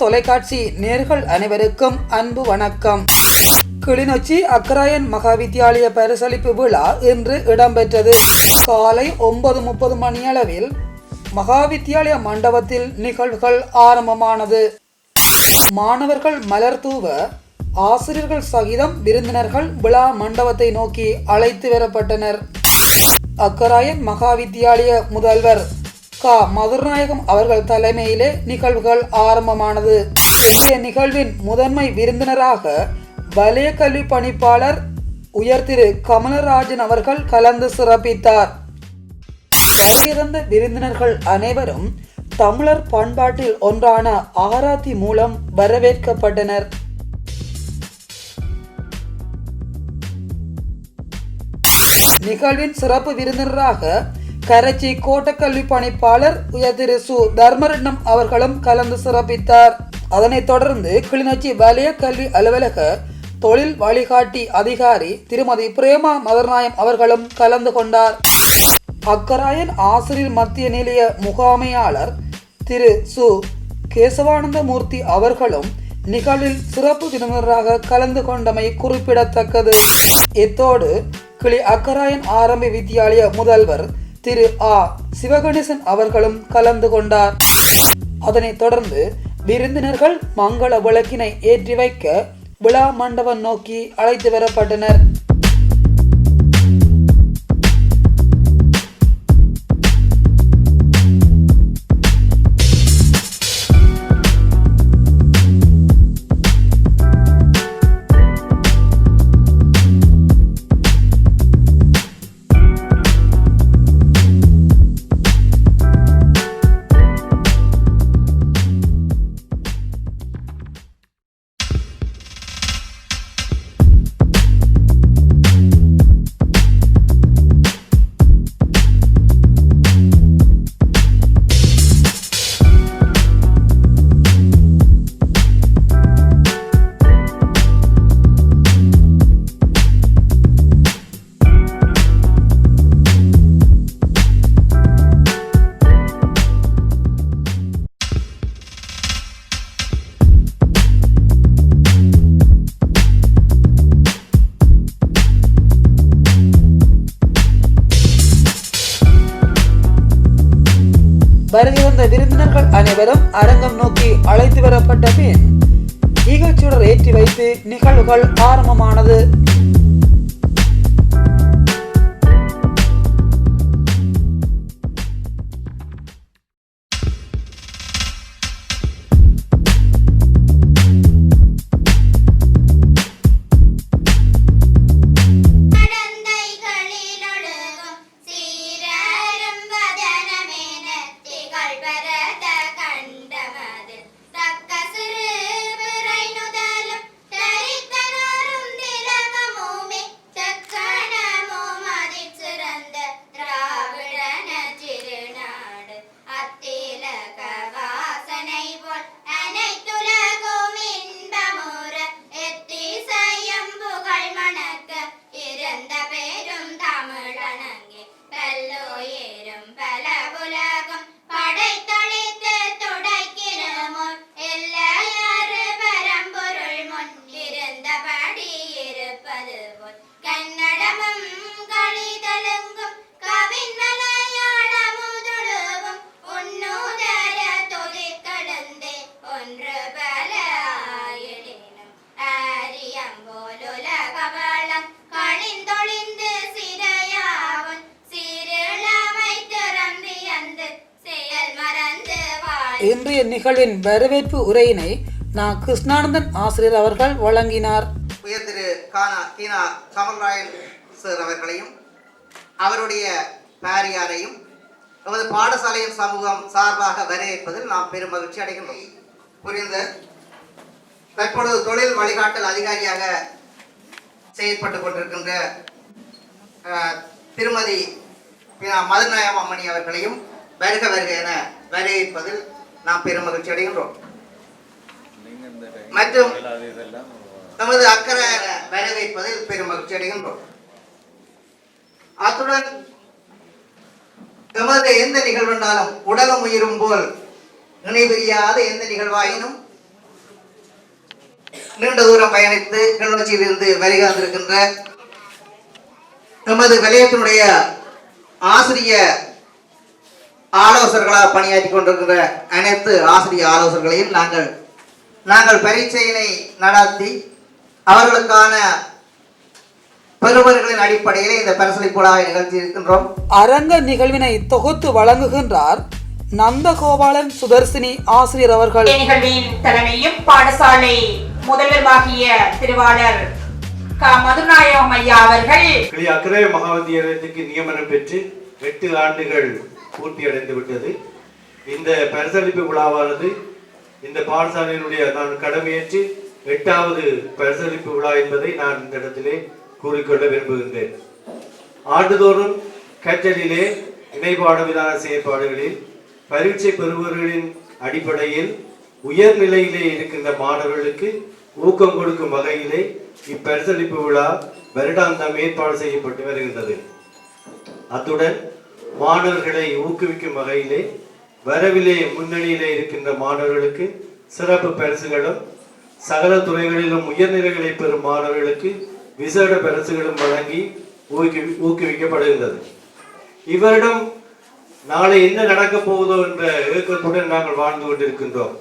தொலைக்காட்சி நேர்கள் அனைவருக்கும் அன்பு வணக்கம். கிளிநொச்சி அக்கராயன் மகாவித்தியாலய பரிசளிப்பு விழா இன்று இடம்பெற்றது. காலை 9:30 மணியளவில் மகாவித்தியாலய மண்டபத்தில் நிகழ்வுகள் ஆரம்பமானது. மாணவர்கள் மலர் தூவ, ஆசிரியர்கள் சகிதம் விருந்தினர்கள் விழா மண்டபத்தை நோக்கி அழைத்து வரப்பட்டனர். அக்கராயன் மகாவித்தியாலய முதல்வர் மதுரநாயகம் அவர்கள் தலைமையிலே நிகழ்வுகள் ஆரம்பமானது. இன்றைய நிகழ்வின் முதன்மை விருந்தினராக வலய கல்வி பணிப்பாளர் உயர் திரு கமலராஜன் அவர்கள் கலந்து சிறப்பித்தார். வருகிறந்த விருந்தினர்கள் அனைவரும் தமிழர் பண்பாட்டில் ஒன்றான ஆராத்தி மூலம் வரவேற்கப்பட்டனர். நிகழ்வின் சிறப்பு விருந்தினராக கரைச்சி கோட்டக்கல்வி பணிப்பாளர் உயர் திரு சு தர்மரட்னம் அவர்களும் கலந்து சிறப்பித்தார். அதனைத் தொடர்ந்து கிளிநொச்சி வலய கல்வி அலுவலக தொழில் வழிகாட்டி அதிகாரி திருமதி பிரேமா மதுரநாயகம் அவர்களும் கலந்து கொண்டார். அக்கராயன் ஆசிரியர் மத்திய நிலைய முகாமையாளர் திரு சு கேசவானந்த மூர்த்தி அவர்களும் நிகழ்வில் சிறப்பு விருந்தினராக கலந்து கொண்டமை குறிப்பிடத்தக்கது. இத்தோடு கிளி அக்கராயன் ஆரம்ப வித்தியாலய முதல்வர் திரு சிவகணேசன் அவர்களும் கலந்து கொண்டார். அதனைத் தொடர்ந்து விருந்தினர்கள் மங்கள விளக்கினை ஏற்றி வைக்க விழா மண்டபம் நோக்கி அழைத்து வரப்பட்டனர். வருகிற விருந்தினர்கள் அனைவரும் அரங்கம் நோக்கி அழைத்து வரப்பட்ட பின் நிகழ்ச்சியுடன் ஏற்றி வைத்து நிகழ்வுகள் ஆரம்பமானது. இன்றைய நிகழ்வின் வரவேற்பு உரையினை கிருஷ்ணானந்தன் ஆசிரியர் அவர்கள் வழங்கினார். உயர் திரு கீனா கமல்ராயன் சார் அவர்களையும் அவருடைய பாரியாரையும் நமது பாடசாலையின் சமூகம் சார்பாக வரவேற்பதில் நாம் பெரும் மகிழ்ச்சி அடைகின்றோம். புரிந்த தற்பொழுது தொழில் வழிகாட்டல் அதிகாரியாக செயற்பட்டுக் கொண்டிருக்கின்ற திருமதி மதுரநாயகம் அம்மணி அவர்களையும் வருக வருக என வரவேற்பதில் நாம் பெரும் மகிழ்ச்சி அடைகின்றோம். மற்றும் நமது அக்கறை வரவேற்பதில் பெரும் மகிழ்ச்சி அடைகின்றோம். அத்துடன் எமது எந்த நிகழ்வென்றாலும் உடலும் உயிரும் போல் நினைவிரியாத எந்த நிகழ்வாயினும் நீண்ட தூரம் பயணித்து கிளிநொச்சியிலிருந்து வருகை வந்திருக்கின்ற எமது வலயத்தினுடைய ஆசிரிய ஆலோசகர்களாக பணியாற்றி கொண்டிருக்கிற அனைத்து ஆசிரிய ஆலோசகர்களையும் நாங்கள் பரீட்சையினை நடத்தி அவர்களுக்கான பெறுபவர்களின் அடிப்படையிலே இந்த பரிசளிப்பு விழாவை நிகழ்த்தி இருக்கின்றோம். அரங்க நிகழ்வினை தொகுத்து வழங்குகின்றார் நந்தகோபாலன் சுதர்சினி ஆசிரியர் அவர்கள். நிகழ்வின் தலைமையும் பாடசாலை முதல்வருமாகிய திருவாளர் க. மதுநாயகம் ஐயா அவர்கள் அக்கறை மகாவித்தியாலயத்துக்கு நியமனம் பெற்று 8 ஆண்டுகள் பூர்த்தி அடைந்து விட்டது. இந்த பரிசளிப்பு விழாவானது இந்த பாடசாலையினுடைய நான் கடமையேற்று 8வது பரிசளிப்பு விழா என்பதை நான் இந்த இடத்திலே கூறிக்கொள்ள விரும்புகின்றேன். ஆண்டுதோறும் கற்றலிலே இணைப்பாட விதான செயற்பாடுகளில் பரீட்சை பெறுபவர்களின் அடிப்படையில் உயர்நிலையிலே இருக்கின்ற மாணவர்களுக்கு ஊக்கம் கொடுக்கும் வகையிலே இப்பரிசளிப்பு விழா வருடாந்தம் ஏற்பாடு செய்யப்பட்டு வருகின்றது. அத்துடன் மாணவர்களை ஊக்குவிக்கும் வகையிலே வரவிலே முன்னணியிலே இருக்கின்ற மாணவர்களுக்கு சிறப்பு பரிசுகளும் சகல துறைகளிலும் உயர்நிலைகளை பெறும் மாணவர்களுக்கு விசேட பரிசுகளும் வழங்கி ஊக்குவிக்கப்படுகின்றது. இவரிடம் நாளை என்ன நடக்கப் போகுதோ என்ற ஏக்கத்துடன் நாங்கள் வாழ்ந்து கொண்டிருக்கின்றோம்.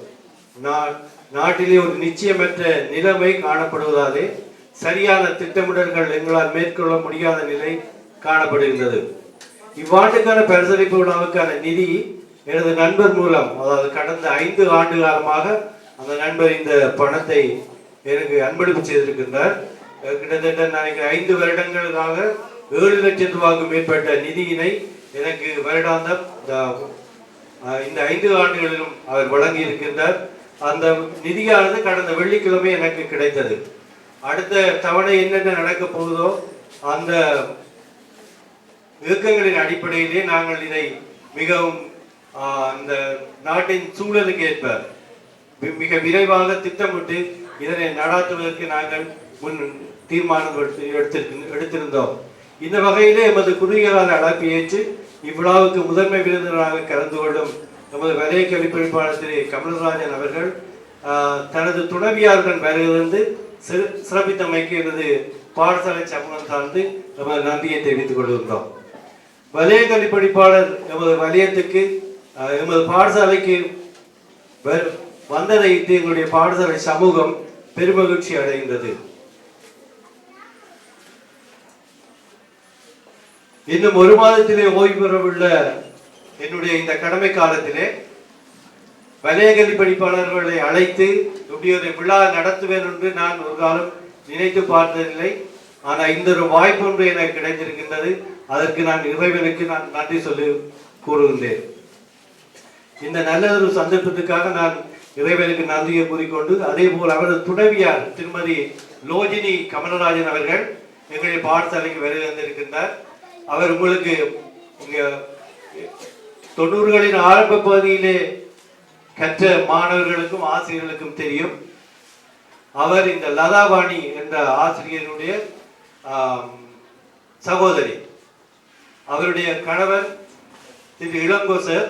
நாட்டிலே ஒரு நிச்சயமற்ற நிலைமை காணப்படுவதாலே சரியான திட்டமிடல்கள் எங்களால் மேற்கொள்ள முடியாத நிலை காணப்படுகின்றது. இவ்வாண்டுக்கான பரிசளிப்பு விழாவுக்கான நிதி எனது நண்பர் மூலம், அதாவது கடந்த 5 ஆண்டு காலமாக அந்த நண்பர் இந்த பணத்தை எனக்கு அன்பளிப்பு செய்திருக்கின்றார். கிட்டத்தட்ட நான் 5 வருடங்களுக்காக 7 லட்சம் ரூபாய்க்கு மேற்பட்ட நிதியினை எனக்கு வருடாந்தம் இந்த 5 ஆண்டுகளிலும் அவர் வழங்கி இருக்கின்றார். அந்த நிதியானது கடந்த வெள்ளிக்கிழமை எனக்கு கிடைத்தது. அடுத்த தவணை என்னென்ன நடக்க போகுதோ அந்த இயக்கங்களின் அடிப்படையிலே நாங்கள் இதை மிகவும் இந்த நாட்டின் சூழலுக்கு ஏற்ப மிக விரைவாக திட்டமிட்டு இதனை நடாத்துவதற்கு நாங்கள் தீர்மானம் எடுத்திருந்தோம். இந்த வகையிலே எமது குறுகிய கால அழைப்பை ஏற்று இவ்விழாவுக்கு முதன்மை விருந்தினராக கலந்து கொள்ளும் நமது வலய கல்வி பணிப்பாளர் திரு கமலராஜன் அவர்கள் தனது துணைவியாருடன் வருகிறது சிறப்பித்தமைக்கு எனது பாடசாலை சமூகம் சார்ந்து நமது நன்றியை தெரிவித்துக் கொள்கின்றோம். வலய கல்வி பணிப்பாளர் எமது வலயத்துக்கு எமது பாடசாலைக்கு வந்ததை எங்களுடைய பாடசாலை சமூகம் பெருமகிழ்ச்சி அடைகின்றது. இன்னும் 1 மாதத்திலே ஓய்வு பெறவுள்ள என்னுடைய இந்த கடமை காலத்திலே வலய கல்வி பணிப்பாளர்களை அழைத்து இப்படி ஒரு விழா நடத்துவேன் என்று நான் ஒரு காலம் நினைத்து பார்த்ததில்லை. ஆனால் இந்த ஒரு வாய்ப்பு ஒன்று எனக்கு கிடைத்திருக்கின்றது. அதற்கு நான் இறைவனுக்கு நன்றி சொல்லி கூறுகின்றேன். இந்த நல்ல ஒரு சந்தர்ப்பத்துக்காக நான் இறைவனுக்கு நன்றியை கூறிக்கொண்டு, அதே போல் அவரது துணைவியார் திருமதி லோஜினி கமலராஜன் அவர்கள் எங்களுடைய பாடசாலைக்கு வருகை வந்திருக்கின்றார். அவர் உங்களுக்கு 90களின் ஆரம்ப பகுதியிலே கற்ற மாணவர்களுக்கும் ஆசிரியர்களுக்கும் தெரியும். அவர் இந்த லதாவாணி என்ற ஆசிரியருடைய சகோதரி. அவருடைய கணவர் திரு இளங்கோ சார்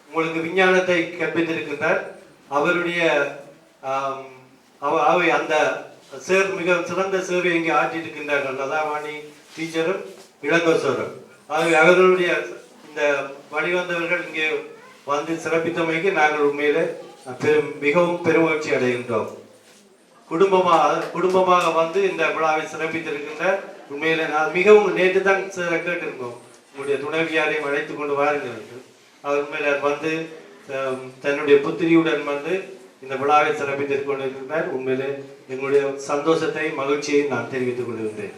உங்களுக்கு விஞ்ஞானத்தை கற்பித்திருக்கின்றார். அவருடைய அந்த சார் மிக சிறந்த சேவை இங்கே ஆற்றியிருக்கின்றார்கள். லதாவாணி டீச்சரும் இளங்கோ சாரும். அவர்களுடைய இந்த வழிவந்தவர்கள் இங்கே வந்து சிறப்பித்தமைக்கு நாங்கள் உண்மையில மிகவும் பெருமகிழ்ச்சி அடைகின்றோம். குடும்பமாக வந்து இந்த விழாவை சிறப்பித்திருக்கின்ற உண்மையில நான் மிகவும் நேற்று தான் கேட்டிருந்தோம், உங்களுடைய துணைவியாரையும் அழைத்துக் கொண்டு வாருங்கள். அவர் உண்மையில வந்து தன்னுடைய புத்திரியுடன் வந்து இந்த விழாவை சிறப்பித்துக் கொண்டிருக்கிறார். உண்மையில எங்களுடைய சந்தோஷத்தையும் மகிழ்ச்சியையும் நான் தெரிவித்துக் கொள்கின்றேன்.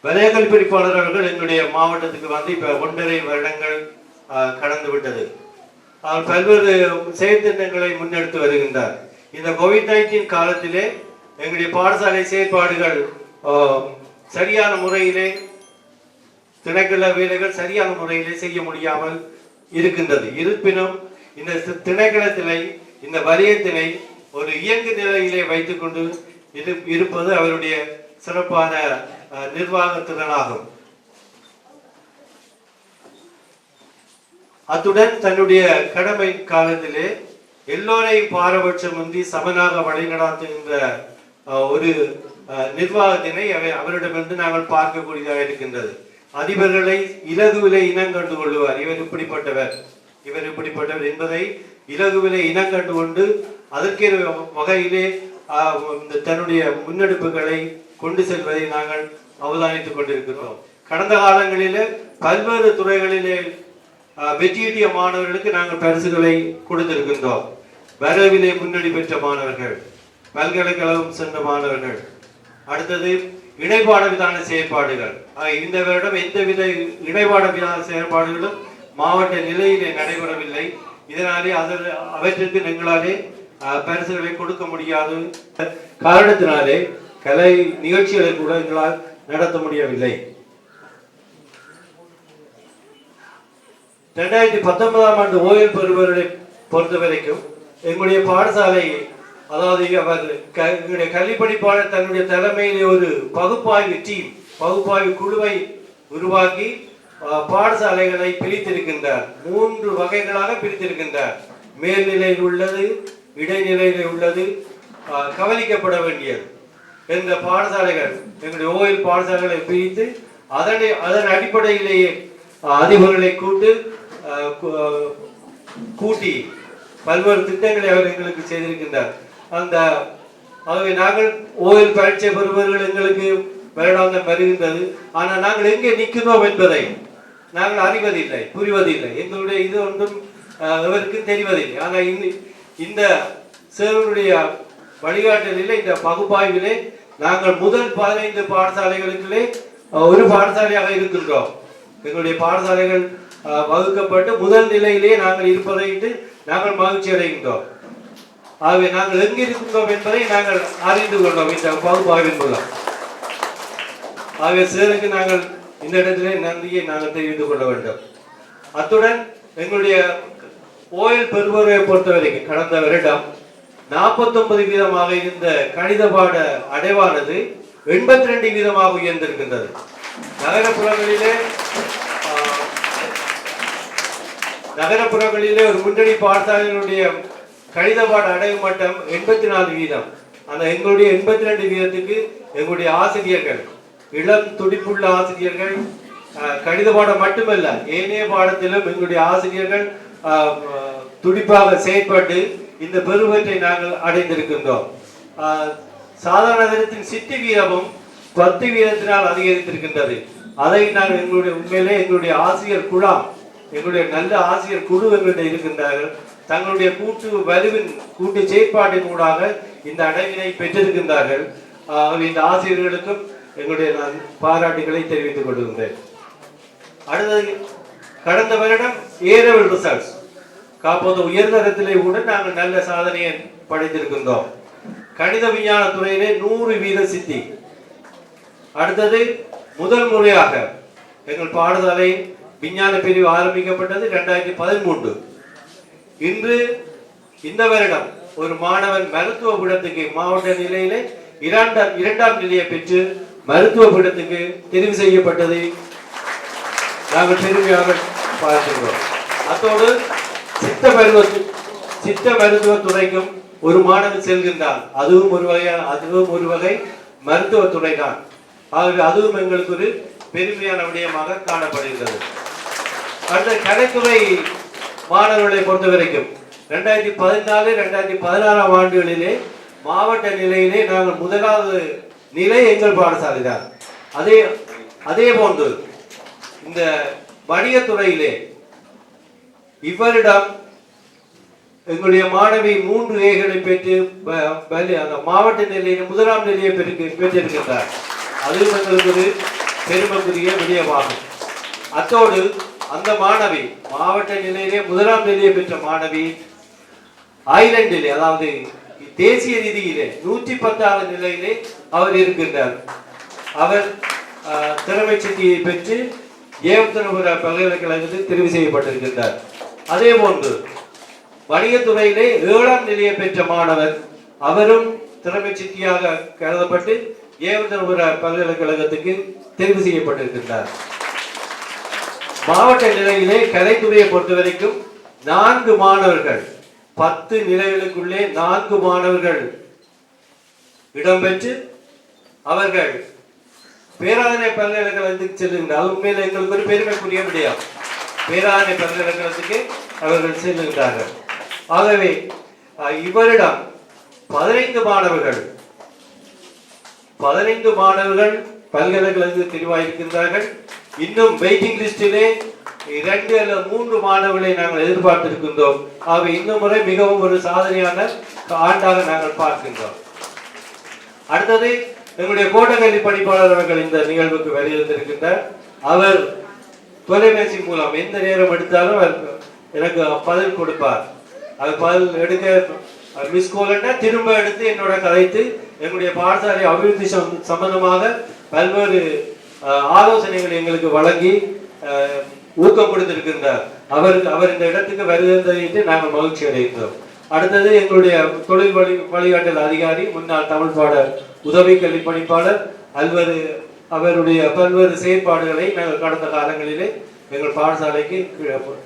வலய கல்வி பணிப்பாளர் அவர்கள் எங்களுடைய மாவட்டத்துக்கு வந்து இப்ப 1.5 வருடங்கள் கடந்து விட்டது. அவர் பல்வேறு செயற்திட்டங்களை முன்னெடுத்து வருகின்றார். இந்த COVID-19 காலத்திலே எங்களுடைய பாடசாலை செயற்பாடுகள் சரியான முறையிலே திணைக்கள வேலைகள் சரியான முறையிலே செய்ய முடியாமல் இருக்கின்றது. இருப்பினும் இந்த திணைக்களத்தினை இந்த வலயத்தினை ஒரு இயங்கு நிலையிலே வைத்துக் கொண்டு இருப்பது அவருடைய சிறப்பான நிர்வாக திறனாகும். அத்துடன் தன்னுடைய கடமை காலத்திலே எல்லோரையும் பாரபட்சமின்றி சமனாக வழிநடாத்துகின்ற ஒரு நிர்வாகத்தினை அவரிடமிருந்து நாங்கள் பார்க்கக்கூடியதாக இருக்கின்றது. அதிபர்களை இலகுவிலை இனங்கண்டு கொள்ளுவார். இவர் இப்படிப்பட்டவர் என்பதை இலகுவிலை இனங்கண்டு கொண்டு அதற்கே வகையிலே தன்னுடைய முன்னெடுப்புகளை கொண்டு செல்வதை நாங்கள் அவதானித்துக் கொண்டிருக்கிறோம். கடந்த காலங்களிலே பல்வேறு துறைகளிலே வெற்றியீட்டிய மாணவர்களுக்கு நாங்கள் பரிசுகளை கொடுத்திருக்கின்றோம். வரவிலே முன்னணி பெற்ற மாணவர்கள், பல்கலைக்கழகம் சென்ற மாணவர்கள், அடுத்தது இணைப்பாட விதான செயற்பாடுகள். இந்த வருடம் எந்தவித இணைப்பாட விதான செயற்பாடுகளும் மாவட்ட நிலையிலே நடைபெறவில்லை. இதனாலே அவற்றிற்கு எங்களாலே பரிசுகளை கொடுக்க முடியாது காரணத்தினாலே கலை நிகழ்ச்சிகளை கூட எங்களால் நடத்த முடியவில்லை. 2019ஆம் ஆண்டு ஓய்வு பெறுபவர்களை பொறுத்த வரைக்கும் எங்களுடைய பாடசாலை, அதாவது எங்களுடைய கல்வி பணிப்பாளர் தன்னுடைய தலைமையிலே ஒரு பகுப்பாய்வு குழுவை உருவாக்கி பாடசாலைகளை பிரித்திருக்கின்றார். 3 வகைகளாக பிரித்திருக்கின்றார். மேல்நிலையில் உள்ளது, இடைநிலையில் உள்ளது, கவனிக்கப்பட வேண்டியது என்ற பாடசாலைகள், எங்களுடைய ஓய்வு பாடசாலைகளை பிரித்து அதன் அடிப்படையிலேயே அதிபர்களை கூட்டி பல்வேறு திட்டங்களை அவர் எங்களுக்கு செய்திருக்கின்றார். ஆகவே நாங்கள் ஓய்வு பரீட்சை பெறுபவர்கள் எங்களுக்கு வருடாந்தம் வருகின்றது. ஆனால் நாங்கள் எங்கே நிற்கிறோம் என்பதை நாங்கள் அறிவதில்லை, புரிவதில்லை. எங்களுடைய இது ஒன்றும் அவருக்கு தெரிவதில்லை. ஆனால் இந்த சேவனுடைய வழிகாட்டலிலே, இந்த பகுப்பாய்விலே நாங்கள் முதல் 15 பாடசாலைகளுக்குள்ளே ஒரு பாடசாலையாக இருக்கின்றோம். எங்களுடைய பாடசாலைகள் வகுக்கப்பட்டு முதல் நிலையிலே நாங்கள் இருப்பதை நாங்கள் மகிழ்ச்சி அடைகின்றோம். ஆகவே நாங்கள் எங்கே இருக்கின்றோம் என்பதை நாங்கள் அறிந்து கொண்டோம் இந்த பகுப்பாய்வின் மூலம். ஆகவே சேருக்கு நாங்கள் இந்த இடத்திலே நன்றியை நாங்கள் தெரிவித்துக் கொள்ள வேண்டும். அத்துடன் எங்களுடைய ஓய்வு பெறுபவரை பொறுத்தவரைக்கும் கடந்த வருடம் 49% இருந்த கணித பாட அடைவானது 82% உயர்ந்திருக்கின்றது. நகரப்புறங்களிலே ஒரு முன்னணி பாடசாலைகளுடைய கணித பாட அடைவு மட்டம் 84%. அந்த எங்களுடைய 82%க்கு எங்களுடைய ஆசிரியர்கள், இளம் துடிப்புள்ள ஆசிரியர்கள், கணித பாடம் மட்டுமல்ல ஏனைய பாடத்திலும் எங்களுடைய ஆசிரியர்கள் துடிப்பாக செயற்பட்டு இந்த பெருவற்றை நாங்கள் அடைந்திருக்கின்றோம். சாதாரண தினத்தின் சித்தி வீதமும் 10 வீதத்தினால் அதிகரித்திருக்கின்றது. அதை நாங்கள் உண்மையிலே எங்களுடைய ஆசிரியர் குழாம், எங்களுடைய நல்ல ஆசிரியர் குழு எங்களுடைய இருக்கின்றார்கள். தங்களுடைய கூட்டு செயற்பாட்டின் ஊடாக இந்த அடைவினை பெற்றிருக்கின்றார்கள். இந்த ஆசிரியர்களுக்கும் எங்களுடைய நான் பாராட்டுகளை தெரிவித்துக் கொள்கின்றேன். அடுத்தது, கடந்த வருடம் ஏரவல் ரிசல்ட்ஸ் காப்போது உயர்தரத்திலே கூட நாங்கள் நல்ல சாதனையை படைத்திருக்கின்றோம். கணித விஞ்ஞான துறையிலே 100% சித்தி. அடுத்தது, முதல் முறையாக எங்கள் பாடசாலை விஞ்ஞான பிரிவு ஆரம்பிக்கப்பட்டது 2013. இன்று இந்த வருடம் ஒரு மாணவன் மருத்துவ பீடத்துக்கு மாவட்ட நிலையிலே 2ஆம் நிலையை பெற்று மருத்துவ பீடத்துக்கு தெரிவு செய்யப்பட்டதை நாங்கள் பெருமையாக பார்க்கிறோம். அத்தோடு சித்த மருத்துவ துறைக்கும் ஒரு மாணவன் செல்கின்றான். அதுவும் ஒரு வகை மருத்துவ துறை தான். ஆகவே அதுவும் எங்களுக்கு ஒரு பெருமையான விடயமாக காணப்படுகிறது. அடுத்த கலைத்துறை மாணவர்களை பொறுத்த வரைக்கும் 2014-2016 ஆண்டுகளிலே மாவட்ட நிலையிலே நாங்கள் முதலாவது நிலை எங்கள் பாடசாலை தான். அதே போன்று இந்த வணிகத்துறையிலே இவரிடம் எங்களுடைய மாணவி 3 Aகளை பெற்று அந்த மாவட்ட நிலையில் 1ஆம் நிலையை பெற்றிருக்கின்றார். அதுவும் எங்களுக்கு ஒரு பெருமைக்குரிய விடயமாகும். அத்தோடு அந்த மாணவி மாவட்ட நிலையிலே 1ஆம் நிலையை பெற்ற மாணவி ஐலண்டிலே, அதாவது தேசிய ரீதியிலே 110வது நிலையிலே அவர் இருக்கின்றார். அவர் திறமை சித்தியை பெற்று ஏவத்தனபுர பல்கலைக்கழகத்தில் தெரிவு செய்யப்பட்டிருக்கின்றார். அதே போன்று வணிகத்துறையிலே 7ஆம் நிலையை பெற்ற மாணவர், அவரும் திறமை சித்தியாக கருதப்பட்டு ஏவத்தனபுர பல்கலைக்கழகத்துக்கு தெரிவு செய்யப்பட்டிருக்கின்றார். மாவட்ட நிலையிலே கலைத்துறையை பொறுத்த வரைக்கும் 4 மாணவர்கள் 10 நிலைகளுக்குள்ளே 4 மாணவர்கள் இடம்பெற்று அவர்கள் பேராதனை பல்கலைக்கழகத்துக்கு செல்லுகின்றார். உண்மையில் எங்களுக்கு ஒரு பெருமைக்குரிய விடயம். பேராதனை பல்கலைக்கழகத்துக்கு அவர்கள் செல்லுகின்றார்கள். ஆகவே இவரிடம் 15 மாணவர்கள் பல்கலைக்கழகத்துக்கு தெரிவாயிருக்கின்றார்கள். இன்னும் வெயிட்டிங் லிஸ்டிலே 2 அல்லது 3 மாணவர்களை நாங்கள் எதிர்பார்த்திருக்கின்றோம். ஆகவே இந்த முறை மிகவும் ஒரு சாதனையான ஆண்டாக நாங்கள் பார்க்கின்றோம். அடுத்தது எங்களுடைய கோட்டக்கல்வி பணிப்பாளர் அவர்கள் இந்த நிகழ்வுக்கு வருகின்றிருக்கின்றார். அவர் தொலைபேசி மூலம் எந்த நேரம் எடுத்தாலும் எனக்கு பதில் கொடுப்பார். அது பதில் எடுக்க மிஸ் கோல்னா திரும்ப எடுத்து என்னோட கதைத்து எங்களுடைய பாடசாலை அபிவிருத்தி சம்பந்தமாக பல்வேறு ஆலோசனைகள் எங்களுக்கு வழங்கி ஊக்கம் கொடுத்திருக்கின்றார். அவர் இந்த இடத்துக்கு வருகின்றதை நாங்கள் மகிழ்ச்சி அடைகின்றோம். அடுத்தது எங்களுடைய தொழில் வழிகாட்டல் அதிகாரி, முன்னாள் தமிழ் பாட உதவி கல்வி பணிப்பாளர் அவருடைய பல்வேறு செயற்பாடுகளை நாங்கள் கடந்த காலங்களிலே எங்கள் பாடசாலைக்கு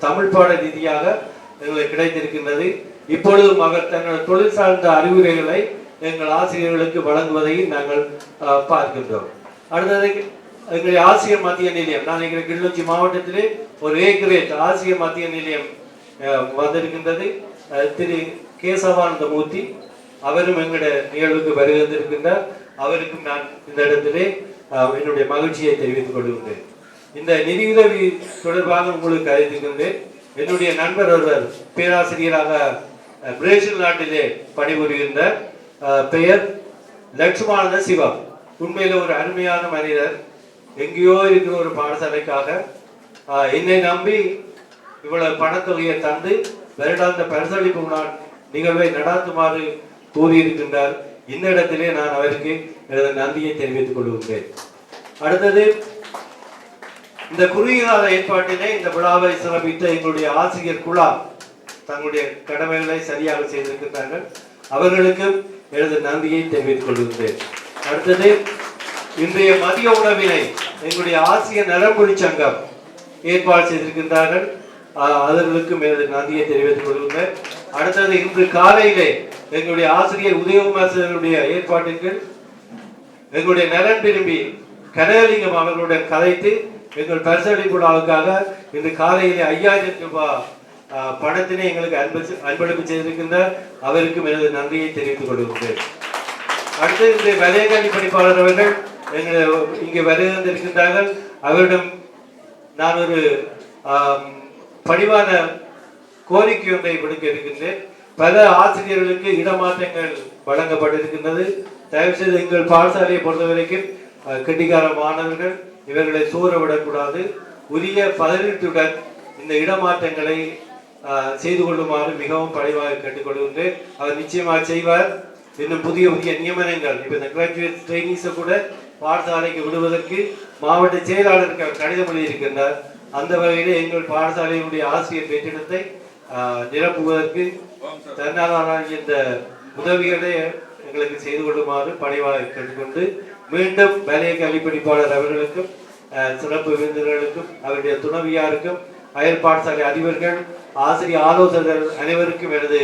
தமிழ் பாட ரீதியாக எங்களுக்கு கிடைத்திருக்கின்றது. இப்பொழுதும் அவர் தங்கள் தொழில் சார்ந்த அறிவுரைகளை எங்கள் ஆசிரியர்களுக்கு வழங்குவதை நாங்கள் பார்க்கின்றோம். அடுத்தது எங்களுடைய ஆசிரியர் மத்திய நிலையம், நான் எங்கள் கிளிநொச்சி மாவட்டத்திலே ஒரு A கிரேட் ஆசிரியர் மத்திய நிலையம் வந்திருக்கின்றது. திரு கேசவானந்த மூர்த்தி அவரும் எங்களுடைய நிகழ்வுக்கு வருகின்றிருக்கின்றார். அவருக்கும் நான் இந்த இடத்திலே என்னுடைய மகிழ்ச்சியை தெரிவித்துக் கொள்கின்றேன். இந்த நிதியுதவி தொடர்பாக உங்களுக்கு அறிவிக்கின்றேன். என்னுடைய நண்பர் ஒருவர் பேராசிரியராக பிரேசில் நாட்டிலே பணிபுரிகின்ற பெயர் லட்சுமானந்த சிவா. உண்மையில ஒரு அருமையான மனிதர். எங்கேயோ இருக்கிற ஒரு பாடசாலைக்காக என்னை நம்பி இவ்வளவு பணத்தொகையை தந்து வருடாந்த பரிசளிப்பு நிகழ்வை நடாத்துமாறு கூறியிருக்கின்றார். இந்த இடத்திலே நான் அவருக்கு எனது நன்றியை தெரிவித்துக் கொள்கின்றேன். அடுத்தது இந்த குறுகிய கால ஏற்பாட்டிலே இந்த விழாவை சிறப்பித்த எங்களுடைய ஆசிரியர் குழா தங்களுடைய கடமைகளை சரியாக செய்திருக்கிறார்கள். அவர்களுக்கும் எனது நன்றியை தெரிவித்துக் கொள்கின்றேன். அடுத்தது இன்றைய மதிய உணவினை எங்களுடைய ஆசிரியர் நலம்புரி சங்கம் ஏற்பாடு செய்திருக்கின்றார்கள். அவர்களுக்கும் எனது நன்றியை தெரிவித்துக் கொள்கின்றேன். அடுத்தது இன்று காலையிலே எங்களுடைய ஆசிரியர் உதயகுமாரனுடைய ஏற்பாட்டிற்கு எங்களுடைய நலன் விரும்பி கனகலிங்கம் அவர்களுடன் கதைத்து எங்கள் பரிசளிப்பு விழாவுக்காக இன்று காலையிலே 5000 ரூபாய் பணத்தினை எங்களுக்கு அன்பளிப்பு செய்திருக்கின்றார். அவருக்கும் எனது நன்றியை தெரிவித்துக் கொள்கின்றேன். அடுத்து இந்த வலய கல்வி பணிப்பாளர் அவர்கள் இங்கே வருகின்றிருக்கின்றார்கள். அவரிடம் நான் ஒரு பணிவான கோரிக்கை ஒன்றை விடுக்க இருக்கின்றேன். பல ஆசிரியர்களுக்கு இடமாற்றங்கள் வழங்கப்பட்டிருக்கின்றது. தயவு செய்து எங்கள் பாடசாலையை பொறுத்தவரைக்கும் கெட்டிக்கார மாணவர்கள் இவர்களை சோற விடக்கூடாது. உரிய பதவியுடன் இந்த இடமாற்றங்களை செய்து கொள்ளுமாறு மிகவும் பணிவாக கேட்டுக்கொள்கின்றேன். அவர் நிச்சயமாக செய்வார். இன்னும் புதிய புதிய நியமனங்கள் இப்போ இந்த கிராஜுவேட் ட்ரெயினிஸை கூட பாடசாலைக்கு விடுவதற்கு மாவட்ட செயலாளருக்கு கடிதம் எழுதியிருக்கின்றார். அந்த வகையிலே எங்கள் பாடசாலையினுடைய ஆசிரியர் வெற்றிடத்தை நிரப்புவதற்கு தன்னாலான இந்த உதவிகளை எங்களுக்கு செய்து கொள்ளுமாறு பணிவாக கேட்டுக்கொண்டு மீண்டும் வலய கல்வி பணிப்பாளர் அவர்களுக்கும் சிறப்பு விருந்தினர்களுக்கும் அவருடைய துணைவியாருக்கும் அயல் பாடசாலை அதிபர்கள் ஆசிரியர் ஆலோசகர்கள் அனைவருக்கும் எனது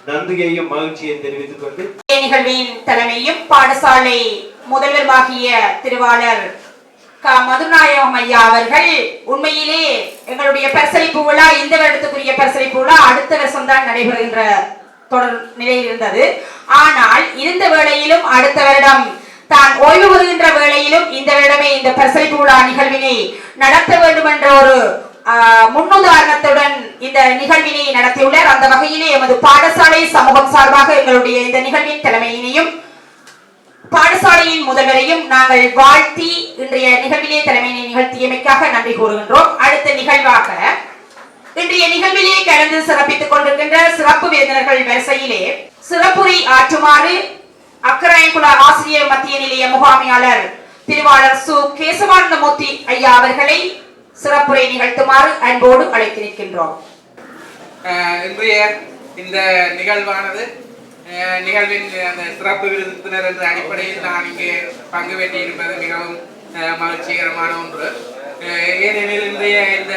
நன்றியையும் மகிழ்ச்சியையும் தெரிவித்துக் கொண்டு நிகழ்வின் தலைமையும் பாடசாலை முதல்வருமாகிய திருவாளர் மதுநாயகம் ஐயா அவர்கள் உண்மையிலே எங்களுடைய பரிசளிப்பு விழா இந்த வருடத்துக்குரிய பரிசளிப்பு விழா அடுத்த வருஷம் தான் நடைபெறுகின்ற தொடர் நிலையில் இருந்தது. ஆனால் இருந்த வேளையிலும் அடுத்த வருடம் தான் ஓய்வு பெறுகின்ற வேளையிலும் இந்த வருடமே இந்த பரிசளிப்பு விழா நிகழ்வினை நடத்த வேண்டும் என்ற ஒரு முன்னுதாரணத்துடன் இந்த நிகழ்வினை நடத்தியுள்ளார். அந்த வகையிலே எமது பாடசாலை சமூகம் சார்பாக எங்களுடைய இந்த நிகழ்வின் தலைமையினையும் பாடசாலையின் முதல்வரையும் நாங்கள் வாழ்த்தி இன்றைய நிகழ்விலே தலைமையினை நிகழ்த்தியமைக்காக நன்றி கூறுகின்றோம். அடுத்த நிகழ்வாக இன்றைய நிகழ்விலே கலந்து சிறப்பித்துக் கொண்டிருக்கின்ற சிறப்பு விருந்தினர்கள் வரிசையிலே சிறப்புரை ஆற்றுமாறு அக்கராயங்குள ஆசிரியர் மத்திய நிலைய முகாமையாளர் திருவாளர் சு கேசவானந்த மூர்த்தி ஐயா அவர்களை சிறப்புரை நிகழ்த்துமாறு அன்போடு அழைத்து நிற்கின்றோம். இன்றைய இந்த நிகழ்வானது நிகழ்வின் அந்த சிறப்பு விருந்தினர் என்ற அடிப்படையில் நான் இங்கே பங்கு பெற்று இருப்பது மிகவும் மகிழ்ச்சிகரமான ஒன்று. ஏனெனில் இன்றைய இந்த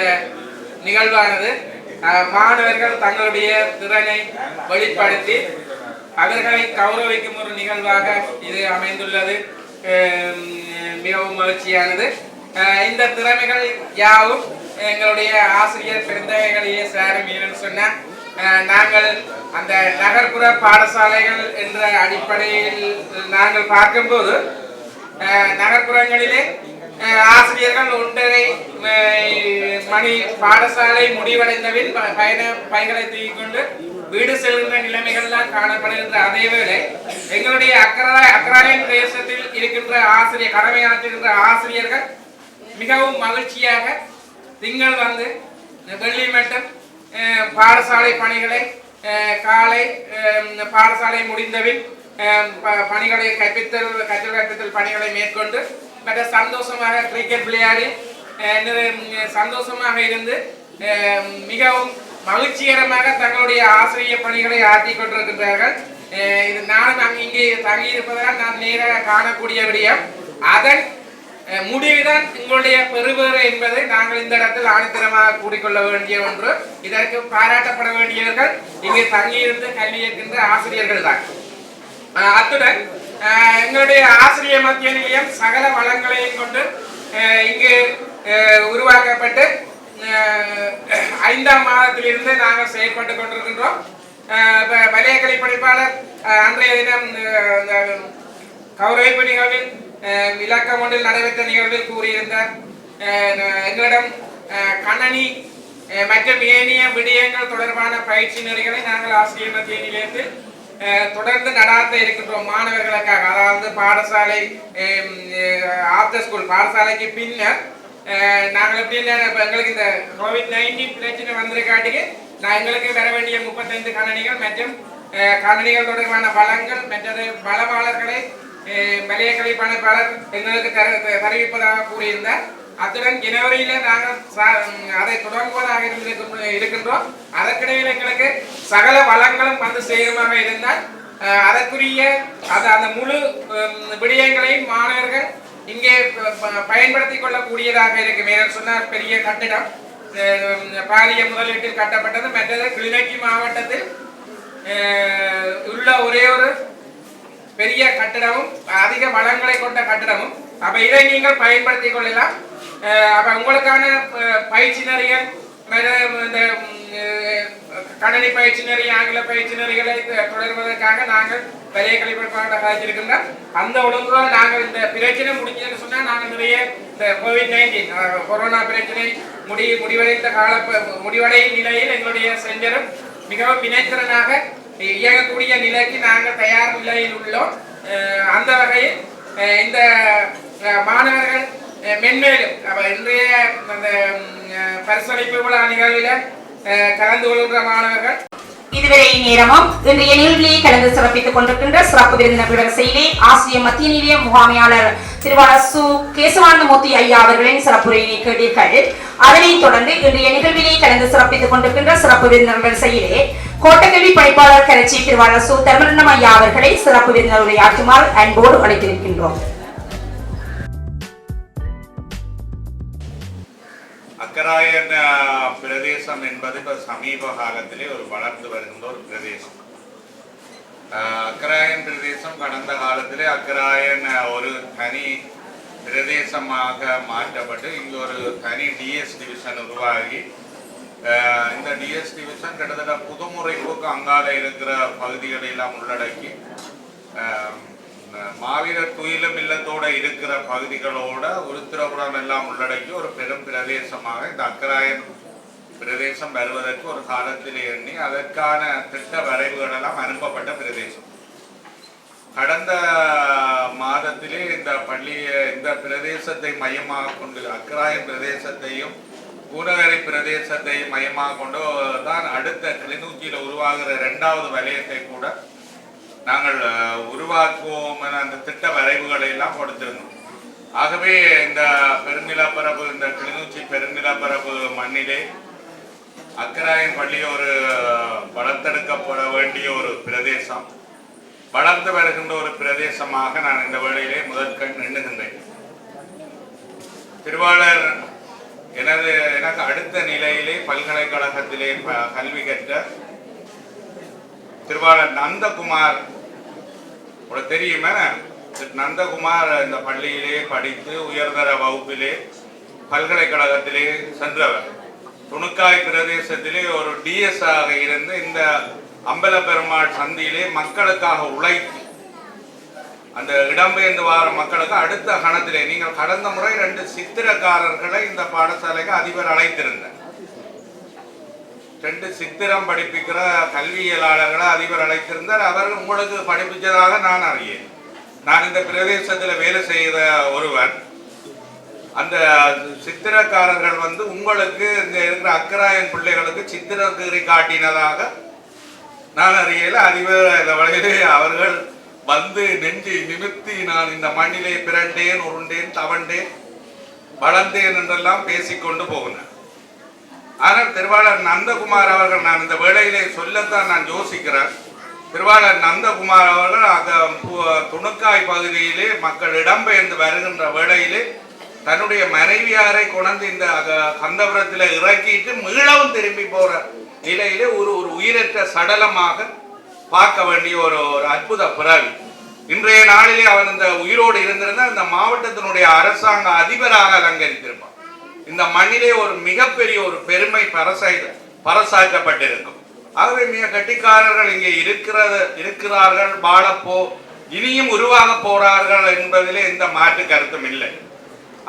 நிகழ்வானது மாணவர்கள் தங்களுடைய திறனை வெளிப்படுத்தி அவர்களை கௌரவிக்கும் ஒரு நிகழ்வாக இது அமைந்துள்ளது. மிகவும் மகிழ்ச்சியானது. இந்த திறமைகள் யாவும் எங்களுடைய ஆசிரியர் பெருந்தகைகளையே சேரும். ஏன்னு சொன்ன நாங்கள் அந்த நகர்ப்புற பாடசாலைகள் என்ற அடிப்படையில் நாங்கள் பார்க்கும்போது நகர்ப்புறங்களிலே ஆசிரியர்கள் 1:30 மணி பாடசாலை முடிவடைந்தபின் பைகளை தூக்கிக் கொண்டு வீடு செல்கின்ற நிலைமைகள்லாம் காணப்படுகின்ற அதே வேளை எங்களுடைய அக்கராயன் பிரதேசத்தில் இருக்கின்ற ஆசிரியர் கடமையாற்றுகின்ற ஆசிரியர்கள் மிகவும் மகிழ்ச்சியாக திங்கள் வந்து வெள்ளி மட்டும் பாடசாலை பணிகளை காலை பாடசாலை முடிந்தபின் பணிகளை கற்றல் பணிகளை மேற்கொண்டு மற்ற சந்தோஷமாக கிரிக்கெட் விளையாடி சந்தோஷமாக இருந்து மிகவும் மகிழ்ச்சிகரமாக தங்களுடைய ஆசிரியர் பணிகளை ஆற்றிக் கொண்டிருக்கின்றார்கள். நானும் இங்கே தங்கியிருப்பதால் நான் நேராக காணக்கூடிய விடயம் அதன் முடிவுதான் உங்களுடைய பெறுபேறு என்பதை நாங்கள் இந்த இடத்தில் ஆணித்தரமாக கூறிக்கொள்ள வேண்டிய ஒன்று. இதற்கு பாராட்டப்பட வேண்டியவர்கள் இங்கே தங்கியிருந்து கல்வி இருக்கின்ற ஆசிரியர்கள் தான். அத்துடன் எங்களுடைய ஆசிரியர் மத்திய நிலையம் சகல வளங்களையும் கொண்டு இங்கு உருவாக்கப்பட்டு 5ஆம் மாதத்திலிருந்து நாங்கள் செயல்பட்டு கொண்டிருக்கின்றோம். வலய கல்வி பணிப்பாளர் அன்றைய தினம் கௌரவிப்பு நிகழ்வில் இலக்கம் ஒன்றில் நடைபெற்ற நிகழ்வில் கூறியிருந்தார். எங்களிடம் கணனி மற்றும் ஏனைய விடயங்கள் தொடர்பான பயிற்சி நெறிகளை நாங்கள் ஆசிரியர் மத்திய நிலையத்தில் தொடர்ந்து நடாத்த இருக்கின்றோம் மாணவர்களுக்காக. அதாவது பாடசாலை ஆஃப்டர் ஸ்கூல் பாடசாலைக்கு பின்னர் நாங்கள் எப்படி எங்களுக்கு இந்த COVID-19 பிரச்சனை வந்திருக்காட்டிக்கு நான் எங்களுக்கு வர வேண்டிய 35 கணனிகள் மற்றும் கணனிகள் தொடர்பான வளங்கள் மற்றது வளவாளர்களை வலய கல்வி பணிப்பாளர் எங்களுக்கு தெரிவிப்பதாக கூறியிருந்தார். அத்துடன் ஜனவரியில நாங்கள் அதை தொடங்குவதாக இருக்கின்றோம். அதற்கிடையில் எங்களுக்கு சகல வளங்களும் வந்து சேருமாக இருந்தால் அதற்குரிய அந்த முழு விடயங்களையும் மாணவர்கள் இங்கே பயன்படுத்திக் கொள்ளக்கூடியதாக இருக்கும். ஏன்னு சொன்னால் பெரிய கட்டிடம் பாரிய முதலீட்டில் கட்டப்பட்டது. மற்றது கிளிநொச்சி மாவட்டத்தில் உள்ள ஒரே ஒரு பெரிய கட்டிடமும் அதிக வளங்களை கொண்ட கட்டிடமும். அப்ப இதை நீங்கள் பயன்படுத்திக் கொள்ளலாம். அப்ப உங்களுக்கான பயிற்சி நெறிகள் இந்த கணனி பயிற்சி நெறி ஆங்கில பயிற்சி நெறிகளை தொடர்வதற்காக நாங்கள் வலய கல்வி பணிப்பாளர் காய்ச்சிருக்கின்றோம். அந்த ஒழுங்குகள் நாங்கள் இந்த பிரச்சனை முடிஞ்சதுன்னு சொன்னால் நாங்கள் நிறைய இந்த COVID-19 கொரோனா பிரச்சனை முடிவடையும் நிலையில் எங்களுடைய சென்டரும் மிகவும் வினைத்திறனாக இயங்கக்கூடிய நிலைக்கு நாங்கள் தயார் நிலையில் உள்ளோம். அந்த வகையில் இந்த மாணவர்கள் மென்மேலும் இன்றைய அந்த பரிசளிப்பு விழா நிகழ்வில் கலந்து கொள்கின்ற மாணவர்கள் இதுவரை நேரமும் இன்றைய நிகழ்விலே கலந்து சிறப்பித்துக் கொண்டிருக்கின்ற சிறப்பு விருந்தினர் வரிசையிலே ஆசிரியர் மத்திய நிலைய முகாமையாளர் திருவாளர் சு கேசவானந்தமூர்த்தி ஐயா அவர்களின் சிறப்புரையினை கேட்டீர்கள். அதனைத் தொடர்ந்து இன்றைய நிகழ்விலே கலந்து சிறப்பித்துக் கொண்டிருக்கின்ற சிறப்பு விருந்தினர் வரிசையிலே கோட்டக்கல்வி பணிப்பாளர் கரைச்சி திருவாளர் சு தர்மரட்னம் ஐயா அவர்களை சிறப்பு விருந்தினர் உரையாற்றுமாறு அன்போடு அழைத்திருக்கின்றோம். அக்கராயன் பிரதேசம் என்பது இப்போ சமீப காலத்திலே ஒரு வளர்ந்து வருகின்ற ஒரு பிரதேசம். அக்கராயன் பிரதேசம் கடந்த காலத்திலே அக்கராயன் ஒரு தனி பிரதேசமாக மாற்றப்பட்டு இங்கு ஒரு தனி டிஎஸ் டிவிஷன் உருவாகி இந்த டிஎஸ் டிவிஷன் கிட்டத்தட்ட புதுமுறைப்போக்கு அங்கால இருக்கிற பகுதிகளை எல்லாம் உள்ளடக்கி மாவீரர் துயிலும் இல்லத்தோட இருக்கிற பகுதிகளோட உருத்திரபுரம் எல்லாம் உள்ளடக்கி ஒரு பெரும் பிரதேசமாக இந்த அக்கராயன் பிரதேசம் வருவதற்கு ஒரு காலத்தில் எண்ணி அதற்கான திட்ட வரைவுகள் எல்லாம் அனுப்பப்பட்ட பிரதேசம். கடந்த மாதத்திலே இந்த பிரதேசத்தை மையமாக கொண்டு அக்கராயன் பிரதேசத்தையும் பூநகரி பிரதேசத்தை மையமாக கொண்டு தான் அடுத்த கிளிநொச்சியில் உருவாகிற 2வது வலயத்தை கூட நாங்கள் உருவாக்குவோம் என அந்த திட்ட வரைவுகளை எல்லாம் கொடுத்திருந்தோம். ஆகவே இந்த பெருநிலப்பரப்பு இந்த கிளிநொச்சி பெருநிலப்பரப்பு மண்ணிலே அக்கராயன் பள்ளி ஒரு வளர்த்தெடுக்கப்பட வேண்டிய ஒரு பிரதேசம், வளர்ந்து வருகின்ற ஒரு பிரதேசமாக நான் இந்த வேளையிலே முதற்கண் எண்ணுகின்றேன். திருவாளர் எனக்கு அடுத்த நிலையிலே பல்கலைக்கழகத்திலே கல்வி கற்ற திருவாளர் நந்தகுமார் உங்களுக்கு தெரியுமே. நந்தகுமார் இந்த பள்ளியிலே படித்து உயர்தர வகுப்பிலே பல்கலைக்கழகத்திலே சென்றவர். துணுக்காய் பிரதேசத்திலே ஒரு டிஎஸ் ஆக இருந்து இந்த அம்பலப்பெருமாள் சந்தியிலே மக்களுக்காக உழைத்து அந்த இடம்பெயர்ந்து வார மக்களுக்கு அடுத்த கணத்திலே நீங்கள் கடந்த முறை 2 சித்திரக்காரர்களை இந்த பாடசாலைக்கு அதிபர் அழைத்திருந்தார். 2 சித்திரம் படிப்பிக்கிற கல்வியலாளர்களை அதிபர் அழைத்திருந்தார். அவர் உங்களுக்கு படிப்பிச்சதாக நான் அறியேன். நான் இந்த பிரதேசத்தில் வேலை செய்த ஒருவர். அந்த சித்திரக்காரர்கள் வந்து உங்களுக்கு இந்த இருக்கிற அக்கராயன் பிள்ளைகளுக்கு சித்திரக்கீறி காட்டினதாக நான் அறியல. அதிபர் வழியிலே அவர்கள் வந்து நெஞ்சை நிமித்தி நான் இந்த மண்ணிலே பிறண்டேன், உருண்டேன், தவண்டேன், வளர்ந்தேன் என்றெல்லாம் பேசிக்கொண்டு போகினார். ஆனால் திருவாளர் நந்தகுமார் அவர்கள், நான் இந்த வேளையிலே சொல்லத்தான் நான் யோசிக்கிறேன். திருவாளர் நந்தகுமார் அவர்கள் துணுக்காய் பகுதியிலே மக்கள் இடம்பெயர்ந்து வருகின்ற வேளையிலே தன்னுடைய மனைவியாரை கொண்டு இந்த கந்தபுரத்தில் இறக்கிட்டு மீளவும் திரும்பி போற நிலையிலே ஒரு உயிரற்ற சடலமாக பார்க்க வேண்டிய ஒரு அற்புத பிறவி. இன்றைய நாளிலே அவன் இந்த உயிரோடு இருந்திருந்தால் இந்த மாவட்டத்தினுடைய அரசாங்க அதிபராக அலங்கரித்திருப்பான். இந்த மண்ணிலே ஒரு மிகப்பெரிய ஒரு பெருமை பரசாற்றப்பட்டிருக்கும். ஆகவே மிக கட்டிக்காரர்கள் இங்கே இருக்கிறார்கள், வாழப்போ இனியும் உருவாக போறார்கள் என்பதிலே எந்த மாற்று கருத்தும் இல்லை.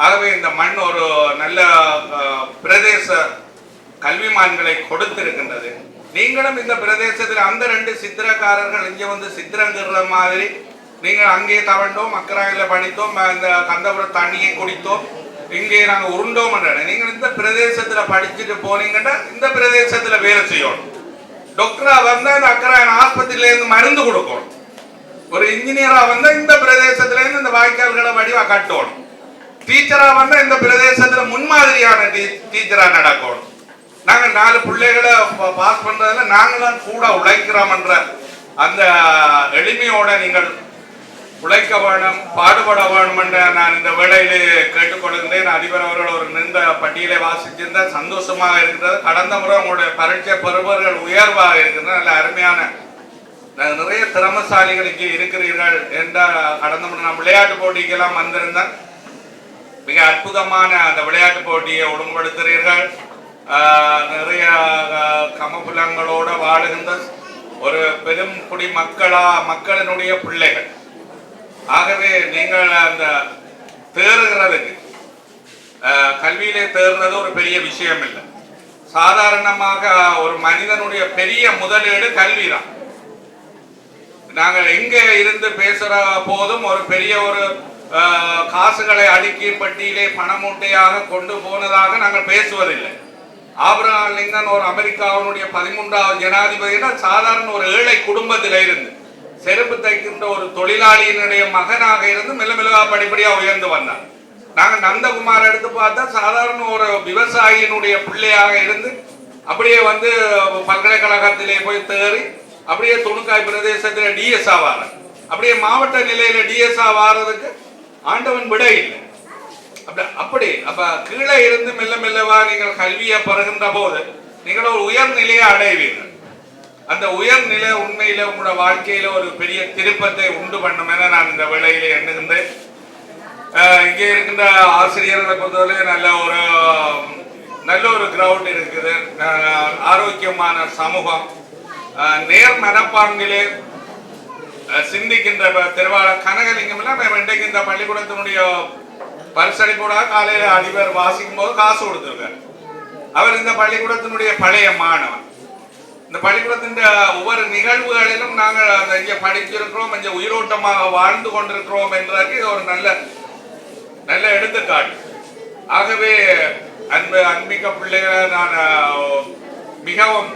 ஆகவே இந்த மண் ஒரு நல்ல பிரதேச கல்விமான்களை கொடுத்திருக்கின்றது. நீங்களும் இந்த பிரதேசத்தில் அந்த 2 சித்திரக்காரர்கள் இங்கே வந்து சித்திரங்கிற மாதிரி நீங்கள் அங்கே தவண்டோம், அக்கராயில படித்தோம், இந்த கந்தபுர தண்ணியை குடித்தோம், இங்கே நாங்கள் உருண்டோம் என்ற நீங்கள் இந்த பிரதேசத்தில் படிச்சுட்டு போனீங்கன்னா இந்த பிரதேசத்தில் வேலை செய்யணும். டாக்டரா வந்தா இந்த அக்கராயன் ஆஸ்பத்திரியில இருந்து மருந்து கொடுக்கணும். ஒரு இன்ஜினியரா வந்தா இந்த பிரதேசத்துல இருந்து இந்த வாய்க்கால்களை வடிவா கட்டணும். டீச்சரா வந்தா இந்த பிரதேசத்துல முன்மாதிரியான டீச்சரா நடக்கணும். நாங்க 4 பிள்ளைகளை பாஸ் பண்றதுல நாங்களும் கூட உழைக்கிறோம் என்ற அந்த எளிமையோட நீங்கள் உழைக்க வேணும், பாடுபட வேணும் என்ற நான் இந்த வேளையிலே கேட்டுக்கொள்கின்றேன். அதிபர் அவர்கள் ஒரு நீண்ட பட்டியலை வாசிச்சிருந்த சந்தோஷமாக இருக்கிறது. கடந்த முறை உங்களுடைய பரீட்சை பெறுபவர்கள் உயர்வாக இருக்கின்ற நல்ல அருமையான நிறைய திறமசாலிகள் இங்கே இருக்கிறீர்கள் என்றால் கடந்த முறை நான் விளையாட்டு போட்டிக்கெல்லாம் வந்திருந்தேன். மிக அற்புதமான அந்த விளையாட்டு போட்டியை ஒழுங்குபடுத்துகிறீர்கள். நிறைய கமபுலங்களோட வாழுகின்ற ஒரு பெரும் குடி மக்களினுடைய பிள்ளைகள். ஆகவே நீங்கள் அந்த தேறுகிறதுக்கு கல்வியிலே தேர்றது ஒரு பெரிய விஷயம் இல்லை. சாதாரணமாக ஒரு மனிதனுடைய பெரிய முதலீடு கல்வி தான். நாங்கள் எங்கே இருந்து பேசுற போதும் ஒரு பெரிய ஒரு காசுகளை அடுக்கி பட்டியலே பணமூட்டையாக கொண்டு போனதாக நாங்கள் பேசுவதில்லை. ஆபிரகாம் லிங்கன் ஒரு அமெரிக்காவினுடைய 13வது ஜனாதிபதினா சாதாரண ஒரு ஏழை குடும்பத்தில இருந்து செருப்பு தைக்கின்ற ஒரு தொழிலாளியினுடைய மகனாக இருந்து மெல்ல மெல்லவா படிப்படியா உயர்ந்து வந்தார். நாங்கள் நந்தகுமார் எடுத்து பார்த்தா சாதாரண ஒரு விவசாயியினுடைய பிள்ளையாக இருந்து அப்படியே வந்து பல்கலைக்கழகத்திலே போய் தேறி அப்படியே துணுக்காய் பிரதேசத்தில் டிஎஸ் ஆவார். அப்படியே மாவட்ட நிலையில டிஎஸ் ஆவாரதுக்கு ஆண்டவன் விட இல்லை. அப்படி கீழே இருந்து மெல்ல மெல்லவா நீங்கள் கல்வியை பெறுகின்ற போது நீங்கள் ஒரு உயர்நிலையை அடைவீர்கள். அந்த உயர்நிலை உண்மையில உங்களோட வாழ்க்கையில ஒரு பெரிய திருப்பத்தை உண்டு பண்ணும் என நான் இந்த வேளையிலே எண்ணுகின்றேன். இங்கே இருக்கின்ற ஆசிரியர்களை பொறுத்தவரை நல்ல ஒரு கிரவுண்ட் இருக்குது, ஆரோக்கியமான சமூகம், நேர் மனப்பான்கிலே சிந்திக்கின்ற திருவாளர் கனகலிங்கம் எல்லாம் இன்றைக்கு இந்த பள்ளிக்கூடத்தினுடைய பரிசளி கூட காலையில அதிபர் வாசிக்கும் போது காசு கொடுத்திருக்கார். அவர் இந்த பள்ளிக்கூடத்தினுடைய பழைய மாணவன். இந்த பள்ளிக்கூடத்தின் ஒவ்வொரு நிகழ்வுகளிலும் நாங்கள் இங்கே படிச்சிருக்கிறோம், இங்கே உயிரோட்டமாக வாழ்ந்து கொண்டிருக்கிறோம் என்றது இது ஒரு நல்ல எடுத்துக்காட்டு. ஆகவே அன்பிக்க பிள்ளைகளை நான் மிகவும்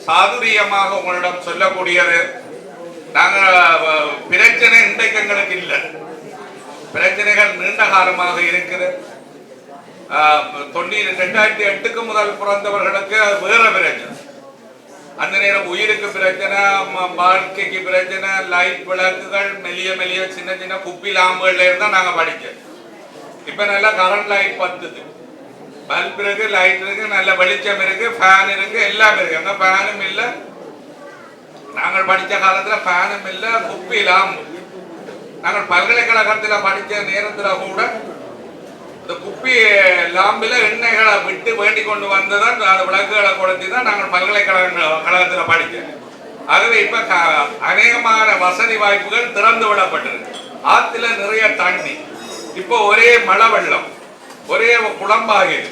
சாதுரியமாக உங்களிடம் சொல்லக்கூடியது, நாங்கள் பிரச்சனை இன்றைக்கு எங்களுக்கு இல்லை, பிரச்சனைகள் நீண்ட காலமாக இருக்குது. 2008 முதல் பிறந்தவர்களுக்கு வேற பிரச்சனை. அந்த நேரம் உயிருக்கு பிரச்சனை, வாழ்க்கைக்கு பிரச்சனை, லைட் விளக்குகள், மெல்லிய சின்ன சின்ன குப்பி லாம்புகள்ல இருந்தா நாங்க படிச்சோம். இப்ப நல்லா கரண்ட் லைட் பத்துது, பல்ப் இருக்கு, லைட் இருக்கு, நல்ல வெளிச்சம் இருக்கு, ஃபேன் இருக்கு, எல்லாம் இருக்கு. அங்க ஃபேனும் இல்ல, நாங்கள் படிச்ச காலத்துல ஃபேனும் இல்ல, குப்பி லாம்பு. நாங்கள் பல்கலைக்கழகத்துல படிச்ச நேரத்துல கூட இந்த குப்பி லாம்பில எண்ணெய்களை விட்டு வேண்டி கொண்டு வந்ததான் அந்த விளக்குகளை கொளுத்தி தான் நாங்கள் பல்கலைக்கழகத்துல படிச்சோம். ஆகவே இப்ப அநேகமான வசதி வாய்ப்புகள் திறந்து விடப்பட்டிருக்கு. ஆத்துல நிறைய தண்ணி, இப்போ ஒரே மழை வெள்ளம், ஒரே குளம்பாகுது,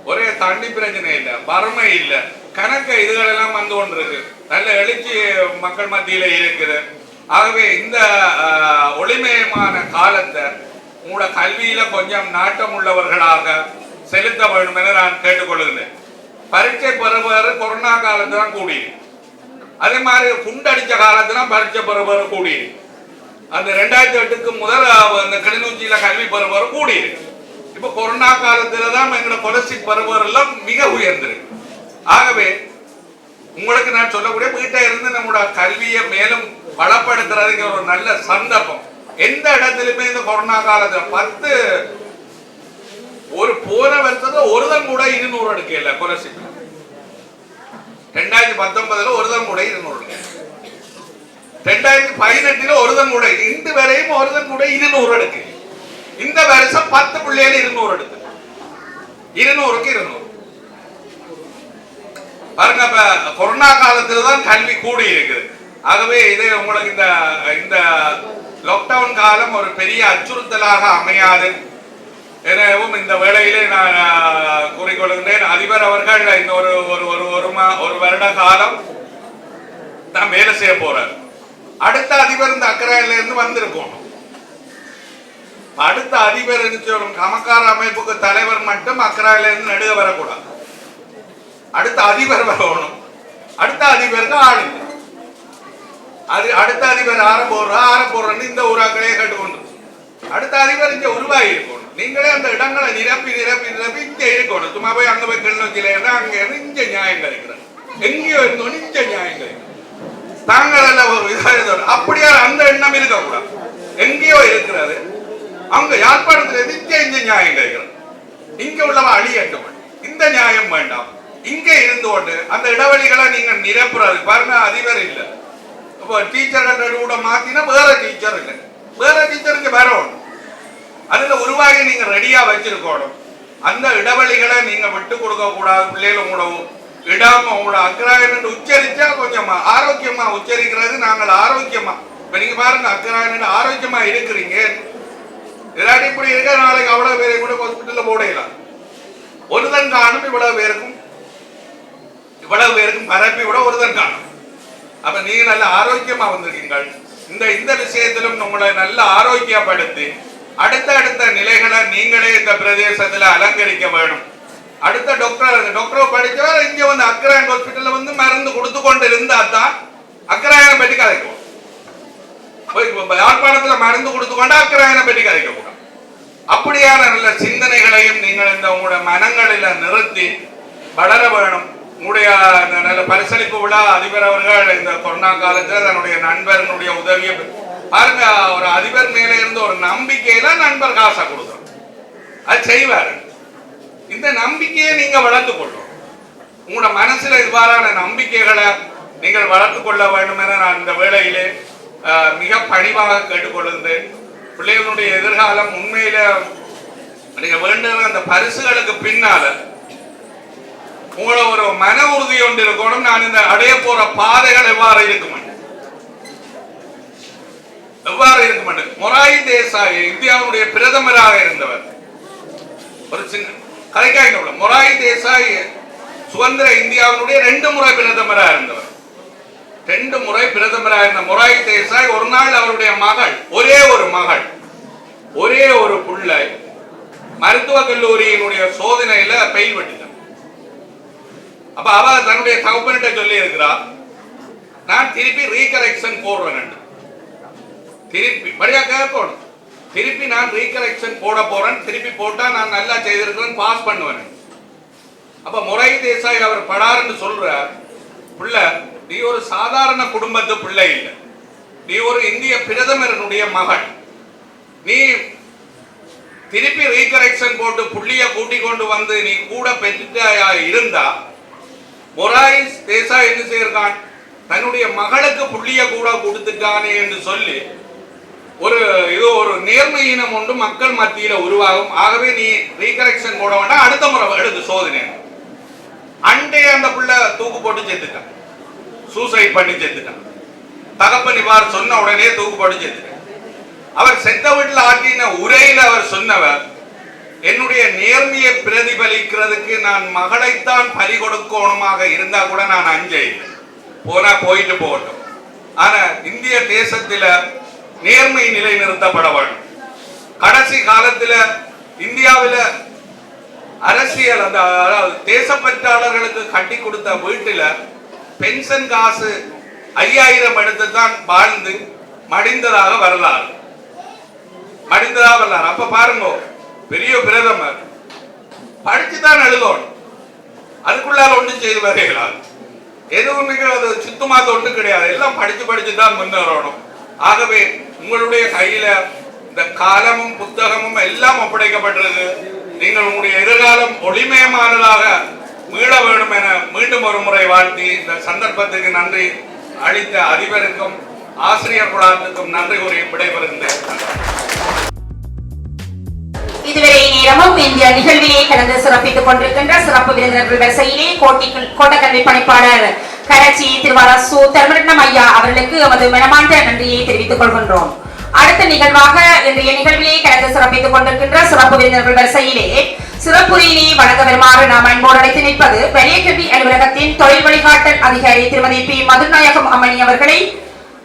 ஒரே தண்ணி பிரச்சனை இல்லை, வறுமை இல்லை, கணக்கு இதுகள் எல்லாம் வந்து கொண்டிருக்கு, நல்ல எழுச்சி மக்கள் மத்தியில இருக்குது. ஆகவே இந்த ஒளிமயமான காலத்தை உங்களோட கல்வியில கொஞ்சம் நாட்டம் உள்ளவர்களாக செலுத்த வேண்டும் என நான் கேட்டுக்கொள்கிறேன். பரீட்சை பெறுவாரு கொரோனா காலத்துல தான் கூடியிருக்கு, அதே மாதிரி குண்டடிச்ச காலத்துல பரீட்சை பெறுவாரு கூடியிருக்கு. அந்த 2008க்கு முதல் அந்த கிளிநொச்சியில கல்வி பெறுவாரு கூடியிருக்கு. இப்ப கொரோனா காலத்துல தான் எங்களோட ஸ்காலர்ஷிப் பெறுவார் எல்லாம் மிக உயர்ந்திருக்கு. ஆகவே உங்களுக்கு நான் சொல்லக்கூடிய வீட்டை இருந்து நம்மளோட கல்வியை மேலும் பலப்படுத்துறதுக்கு ஒரு நல்ல சந்தர்ப்பம். எந்த இடத்துலயுமே இந்த கொரோனா காலத்துல 10 ஒரு போன வருஷத்துல ஒருதன் கூட 200 எடுக்கல ஸ்காலர்ஷிப். 2019 ஒருதன் கூட 200 எடுக்க, 2018 ஒருதன் கூட, இன்று வரையும் ஒருதன் கூட 200 எடுக்கு. இந்த வருஷம் 10 பிள்ளைகள் 200 எடுத்து, 200க்கு 200 பாருங்க. இப்ப கொரோனா காலத்துல தான் கல்வி கூடி இருக்குது. ஆகவே இது உங்களுக்கு இந்த லாக்டவுன் காலம் ஒரு பெரிய அச்சுறுத்தலாக அமையாது எனவும் இந்த வேளையிலே நான் கூறிக்கொள்கின்றேன். அதிபர் அவர்கள் இந்த ஒரு வருட காலம் தான் வேலை செய்ய போறார். அடுத்த அதிபர் இந்த அக்கறையில இருந்து வந்திருக்கணும். அடுத்த அதிபர் கமக்கார அமைப்புக்கு தலைவர் மட்டும் அக்கறையில இருந்து நடுக வரக்கூடாது. அடுத்த அதிபர் வரணும். அடுத்த அதிபருக்கு ஆள் இல்லை. அடுத்த அதிபர் ஆரம்போடுறன்னு இந்த ஊராக்களே கேட்டுக்கொண்டு அடுத்த அதிபர் இங்க உருவாகி இருக்கணும். நீங்களே அந்த இடங்களை நிரப்பி இங்க இருக்கணும். சும்மா போய் அங்க போய் கிளிநொச்சியில இருந்தா அங்க இருந்து இங்க நியாயம் கிடைக்கிறார், எங்கேயோ இருந்தோன்னு இங்க நியாயம் கிடைக்கும். தாங்கள் ஒரு இதாக அப்படியா அந்த எண்ணம் இருக்கக்கூடாது. எங்கேயோ இருக்கிறது, அவங்க யாழ்ப்பாணத்துல இருந்து இங்க நியாயம் கிடைக்கிறது. இங்க உள்ளவ அழியட்டும், இந்த நியாயம் வேண்டாம். இங்க இருந்து கொண்டு அந்த இடைவெளிகளை நீங்க நிரப்புறது பாருங்க. அதிபர் இல்லை, இப்போ டீச்சர்கள் கூட மாத்தினா வேற டீச்சர் இல்லை, வேற டீச்சருக்கு வரணும். அதுல உருவாகி நீங்க ரெடியா வச்சிருக்கணும். அந்த இடைவெளிகளை நீங்க விட்டு கொடுக்க கூடாது. பிள்ளைகள் உங்களோட இடம் உங்களோட அக்கராயன் உச்சரிச்சா கொஞ்சம் ஆரோக்கியமா உச்சரிக்கிறது. நாங்கள் ஆரோக்கியமா இப்ப நீங்க பாருங்க அக்கராயன் ஆரோக்கியமா இருக்கிறீங்க. இல்லாட்டி இப்படி இருக்க நாளைக்கு அவ்வளவு பேரை கூட ஹாஸ்பிட்டல்ல போடலாம். ஒருதன் காணும் இவ்வளவு பேருக்கும் பரப்பி விட ஒருதன் காணும். அப்ப நீங்க நல்ல ஆரோக்கியமா வந்திருக்கீங்கள். இந்த விஷயத்திலும் உங்களை நல்ல ஆரோக்கியப்படுத்தி அடுத்த நிலைகளை நீங்களே இந்த பிரதேசத்துல அலங்கரிக்க வேணும். அடுத்த டாக்டர் படிச்சவர் இங்க வந்து அக்கராயன் ஹாஸ்பிட்டல்ல வந்து மருந்து கொடுத்து கொண்டு இருந்தா தான் அக்கராயனை பற்றி கதைக்கும். யாழ்ப்பாணத்துல மருந்து கொடுத்து கொண்டு அக்கராயனை பற்றி கதைக்க கூடாது. அப்படியான நல்ல சிந்தனைகளையும் நீங்கள் இந்த உங்களோட மனங்களில நிறுத்தி வளர வேணும். உங்களுடைய நல்ல பரிசளிப்பு விழா அதிபர் அவர்கள் இந்த கொரோனா காலத்துல தன்னுடைய நண்பர்களுடைய உதவியை பாருங்க. ஒரு அதிபர் மேல இருந்து ஒரு நம்பிக்கையில நண்பர் காசை கொடுக்குறோம், அது செய்வாரு. இந்த நம்பிக்கையை நீங்க வளர்த்துக் கொள்ளும். உங்களோட மனசுல இவ்வாறான நம்பிக்கைகளை நீங்கள் வளர்த்துக் கொள்ள வேண்டும் என நான் இந்த வேளையிலே மிக பணிவாக கேட்டுக்கொள்கின்றேன். பிள்ளைகளுடைய எதிர்காலம் உண்மையில நீங்க வேண்டுகிற அந்த பரிசுகளுக்கு பின்னால உங்களோட ஒரு மன உறுதி ஒன்று இருக்கணும். நான் இந்த அடைய போற பாதைகள் எவ்வாறு இருக்கும் மொராயி தேசாய் இந்தியாவுடைய பிரதமராக இருந்தவர். ஒரு சின்ன கலைக்காக மொராயி தேசாய் சுதந்திர இந்தியாவினுடைய 2 முறை பிரதமராக இருந்தவர். 2 முறை பிரதமராக இருந்த மொராயி தேசாய் ஒரு நாள் அவருடைய மகள், ஒரே ஒரு பிள்ளை மருத்துவக் கல்லூரியினுடைய சோதனையில பெயில் வெட்டினார். அப்ப அவ தன்னுடைய தகப்பனிட்ட சொல்லி இருக்கிறார், நான் திருப்பி ரீகரெக்ஷன் போடுறேன், திருப்பி படியா கேட்கணும், திருப்பி நான் ரீகரெக்ஷன் போட போறேன், திருப்பி போட்டா நான் நல்லா செய்திருக்கிறேன், பாஸ் பண்ணுவேன். அப்ப மொராயி தேசாய் அவர் படாருன்னு சொல்றார், பிள்ளை நீ ஒரு சாதாரண குடும்பத்து பிள்ளை இல்லை, நீ ஒரு இந்திய பிரதமரனுடைய மகள், நீ திருப்பி ரீகரெக்ஷன் போட்டு புள்ளிய கூட்டி கொண்டு வந்து நீ கூட பெற்றாயா இருந்தா மொராயிஸ் தேசா என்ன செய்யிருக்கான், தன்னுடைய மகளுக்கு புள்ளிய கூட கொடுத்துட்டானே என்று சொல்லி ஒரு நேர்மையினம் ஒன்று மக்கள் மத்தியில உருவாகும். ஆகவே நீ ரீகரெக்ஷன் போட வேண்டாம், அடுத்த முறை எடுத்து சோதனை. அண்டே அந்த புள்ள தூக்கு போட்டு செத்துட்டான், சூசைட் பண்ணி செத்துட்டான். தகப்பன் இவ்வாறு சொன்ன உடனே தூக்கு போட்டு செத்துட்டான். அவர் செத்த வீட்டில் ஆற்றின உரையில் அவர் சொன்னவர், என்னுடைய நேர்மையை பிரதிபலிக்கிறதுக்கு நான் மகளைத்தான் பறி கொடுக்கணுமாக இருந்தா கூட நான் அஞ்சே இல்லை, போனா போயிட்டு போகட்டும். ஆனா இந்திய தேசத்தில நேர்மை நிலைநிறுத்தப்பட வேண்டும். கடைசி காலத்துல இந்தியாவில அரசியல் அந்த தேசப்பற்றாளர்களுக்கு கட்டி கொடுத்த வீட்டுல பென்ஷன் காசு 5000 எடுத்து தான் வாழ்ந்து மடிந்ததாக வரலாறு. அப்ப பாருங்க, பெரிய பிரதமர் படிச்சுதான் எழுதணும், அதுக்குள்ளால ஒன்றும் செய்து வரைகளால் எதுவும் அது சுத்தமா தொண்டு கிடையாது, எல்லாம் படிச்சு தான் முன்னேறணும். ஆகவே உங்களுடைய கையில இந்த காலமும் புத்தகமும் எல்லாம் ஒப்படைக்கப்பட்டிருக்கு. நீங்கள் உங்களுடைய எதிர்காலம் ஒளிமயமானதாக மீள வேண்டும் என மீண்டும் ஒரு முறை வாழ்த்தி இந்த சந்தர்ப்பத்துக்கு நன்றி அளித்த அதிபருக்கும் ஆசிரியர் குழாத்துக்கும் நன்றி கூறி விடைபெறுகின்றேன். இதுவரை நேரமும் இந்த நிகழ்விலே கலந்து சிறப்பித்துக் கொண்டிருக்கின்ற சிறப்பு விருந்தினர்கள் வரிசையிலே கோட்டக்கல்வி பணிப்பாளர் கரச்சி திருவாளர் சு தர்மரட்னம் ஐயா அவர்களுக்கு எமது மனமார்ந்த நன்றியை தெரிவித்துக் கொள்கின்றோம். அடுத்த நிகழ்வாக இன்றைய நிகழ்விலே கலந்து சிறப்பித்துக் கொண்டிருக்கின்ற சிறப்பு விருந்தினர்கள் வரிசையிலே சிறப்புரையிலே வழங்க வருமாறு நாம் அன்போடு அழைத்து நிற்பது பெரிய கல்வி அலுவலகத்தின் தொழில் வழிகாட்டல் அதிகாரி திருமதி பி மதுநாயகம் அம்மணி அவர்களை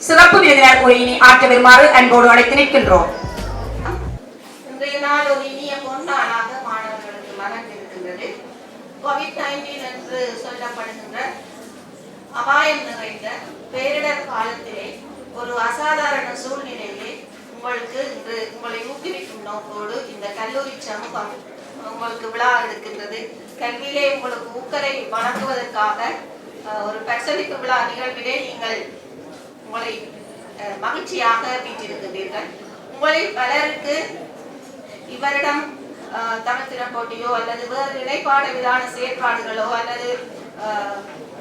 சிறப்பு விருந்தினர் உரையினை ஆற்ற வருமாறு அன்போடு அழைத்து நிற்கின்றோம். இன்றைய நாள் ஒரு இனிய பொன்னாளாக மாணவர்களுக்கு மலர்ந்திருக்கின்றது. கோவிட்-19 என்று சொல்லப்படுகின்ற அபாயம் நிறைந்த பேரிடர் காலத்திலே ஒரு அசாதாரண சூழ்நிலையிலே உங்களுக்கு இன்று உங்களை ஊக்குவிக்கும் நோக்கோடு இந்த கல்லூரி சமூகம் உங்களுக்கு விழா எடுக்கின்றது. கல்வியிலே உங்களுக்கு ஊக்கலை வழங்குவதற்காக ஒரு பரிசளிப்பு விழா நிகழ்விலே நீங்கள் உங்களை மகிழ்ச்சியாக வீட்டிருக்கின்றீர்கள். உங்களில் பலருக்கு இவரிடம் தமிழ் திறன் போட்டியோ அல்லது வேறு இணைப்பாடுகளான செயற்பாடுகளோ அல்லது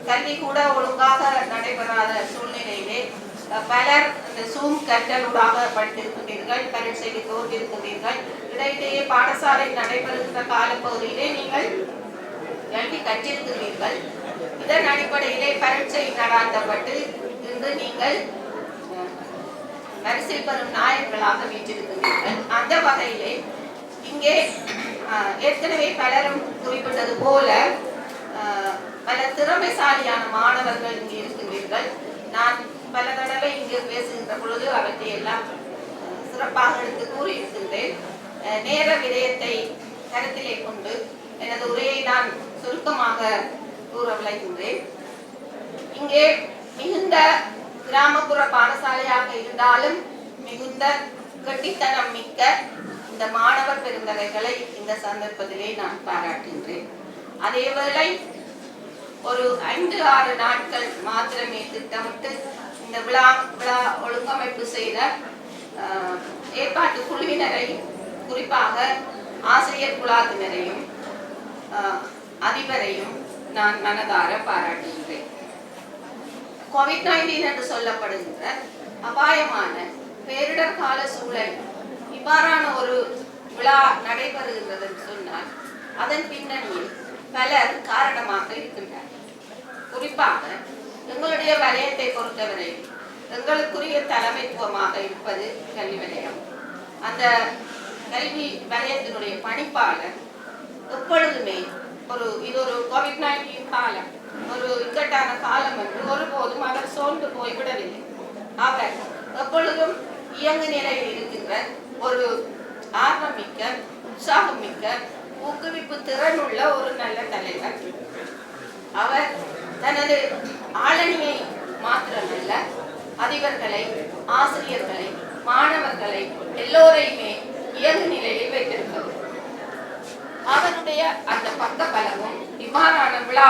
கல்வி கூட ஒழுங்காக நடைபெறாத சூழ்நிலையிலே பலர் இந்த சூம் கற்றலூடாக படித்திருக்கின்றீர்கள், பரீட்சைக்கு தோன்றிருக்கின்றீர்கள். இடையிலேயே பாடசாலை நடைபெறுகின்ற காலப்பகுதியிலே நீங்கள் கல்வி கற்றிருக்கின்றீர்கள். இதன் அடிப்படையிலே பரீட்சை நடாத்தப்பட்டு இன்று நீங்கள் வரிசை பெறும் நாயகர்களாக வீற்றிருக்கின்றீர்கள். அந்த வகையிலே இங்கே ஏற்கனவே பலரும் குறிப்பிட்டது போல பல திறமைசாலியான மாணவர்கள் இங்கே இருக்கின்றீர்கள். நான் பல தடவை இங்கு பேசுகின்ற பொழுது அவற்றை எல்லாம் சிறப்பாக எடுத்து கூறியிருக்கின்றேன். நேர விடயத்தை கருத்திலே கொண்டு எனது உரையை நான் சுருக்கமாக கூற விளைகின்றேன். இங்கே மிகுந்த கிராமப்புற பாடசாலையாக இருந்தாலும் மிகுந்த கட்டித்தனம் மிக்க இந்த மாணவர் பெருந்தகைகளை இந்த சந்தர்ப்பத்திலே நான் பாராட்டுகின்றேன். அதேவேளை ஒரு 5-6 நாட்கள் மாத்திரமே திட்டமிட்டு இந்த விழா ஒழுங்கமைப்பு செய்த ஏற்பாட்டு குழுவினரை, குறிப்பாக ஆசிரியர் குழாத்தினரையும் அதிபரையும் நான் மனதார பாராட்டுகின்றேன். கோவிட்-19 என்று சொல்லப்படுகின்ற அபாயமான பேரிடர் கால சூழல் இவ்வாறான ஒரு விழா நடைபெறுகின்றது சொன்னால் அதன் பின்னணியில் பலர் காரணமாக இருக்கின்றனர். குறிப்பாக எங்களுடைய வலயத்தை பொறுத்தவரை எங்களுக்குரிய தலைமைத்துவமாக இருப்பது கல்வி வலயம். அந்த கல்வி வலயத்தினுடைய பணிப்பாளர் எப்பொழுதுமே இது ஒரு கோவிட்-19 காலம், ஒரு இக்கட்டான காலம் என்று ஒருபோதும் அவர் சோர்ந்து போய்விடவில்லை. அவர் எப்பொழுதும் இயங்கு நிலையில் இருக்கின்ற ஒரு ஆர்வமிக்க, உற்சாகமிக்க, ஊக்குவிப்பு திறன் உள்ள ஒரு நல்ல தலைவர். அவர் தனது ஆளணியை மாத்திரமல்ல, அதிபர்களை, ஆசிரியர்களை, மாணவர்களை எல்லோரையுமே இயங்கு நிலையில் வைத்திருப்பது. அவருடைய அந்த பக்க பலமும் இவ்வாறான விழா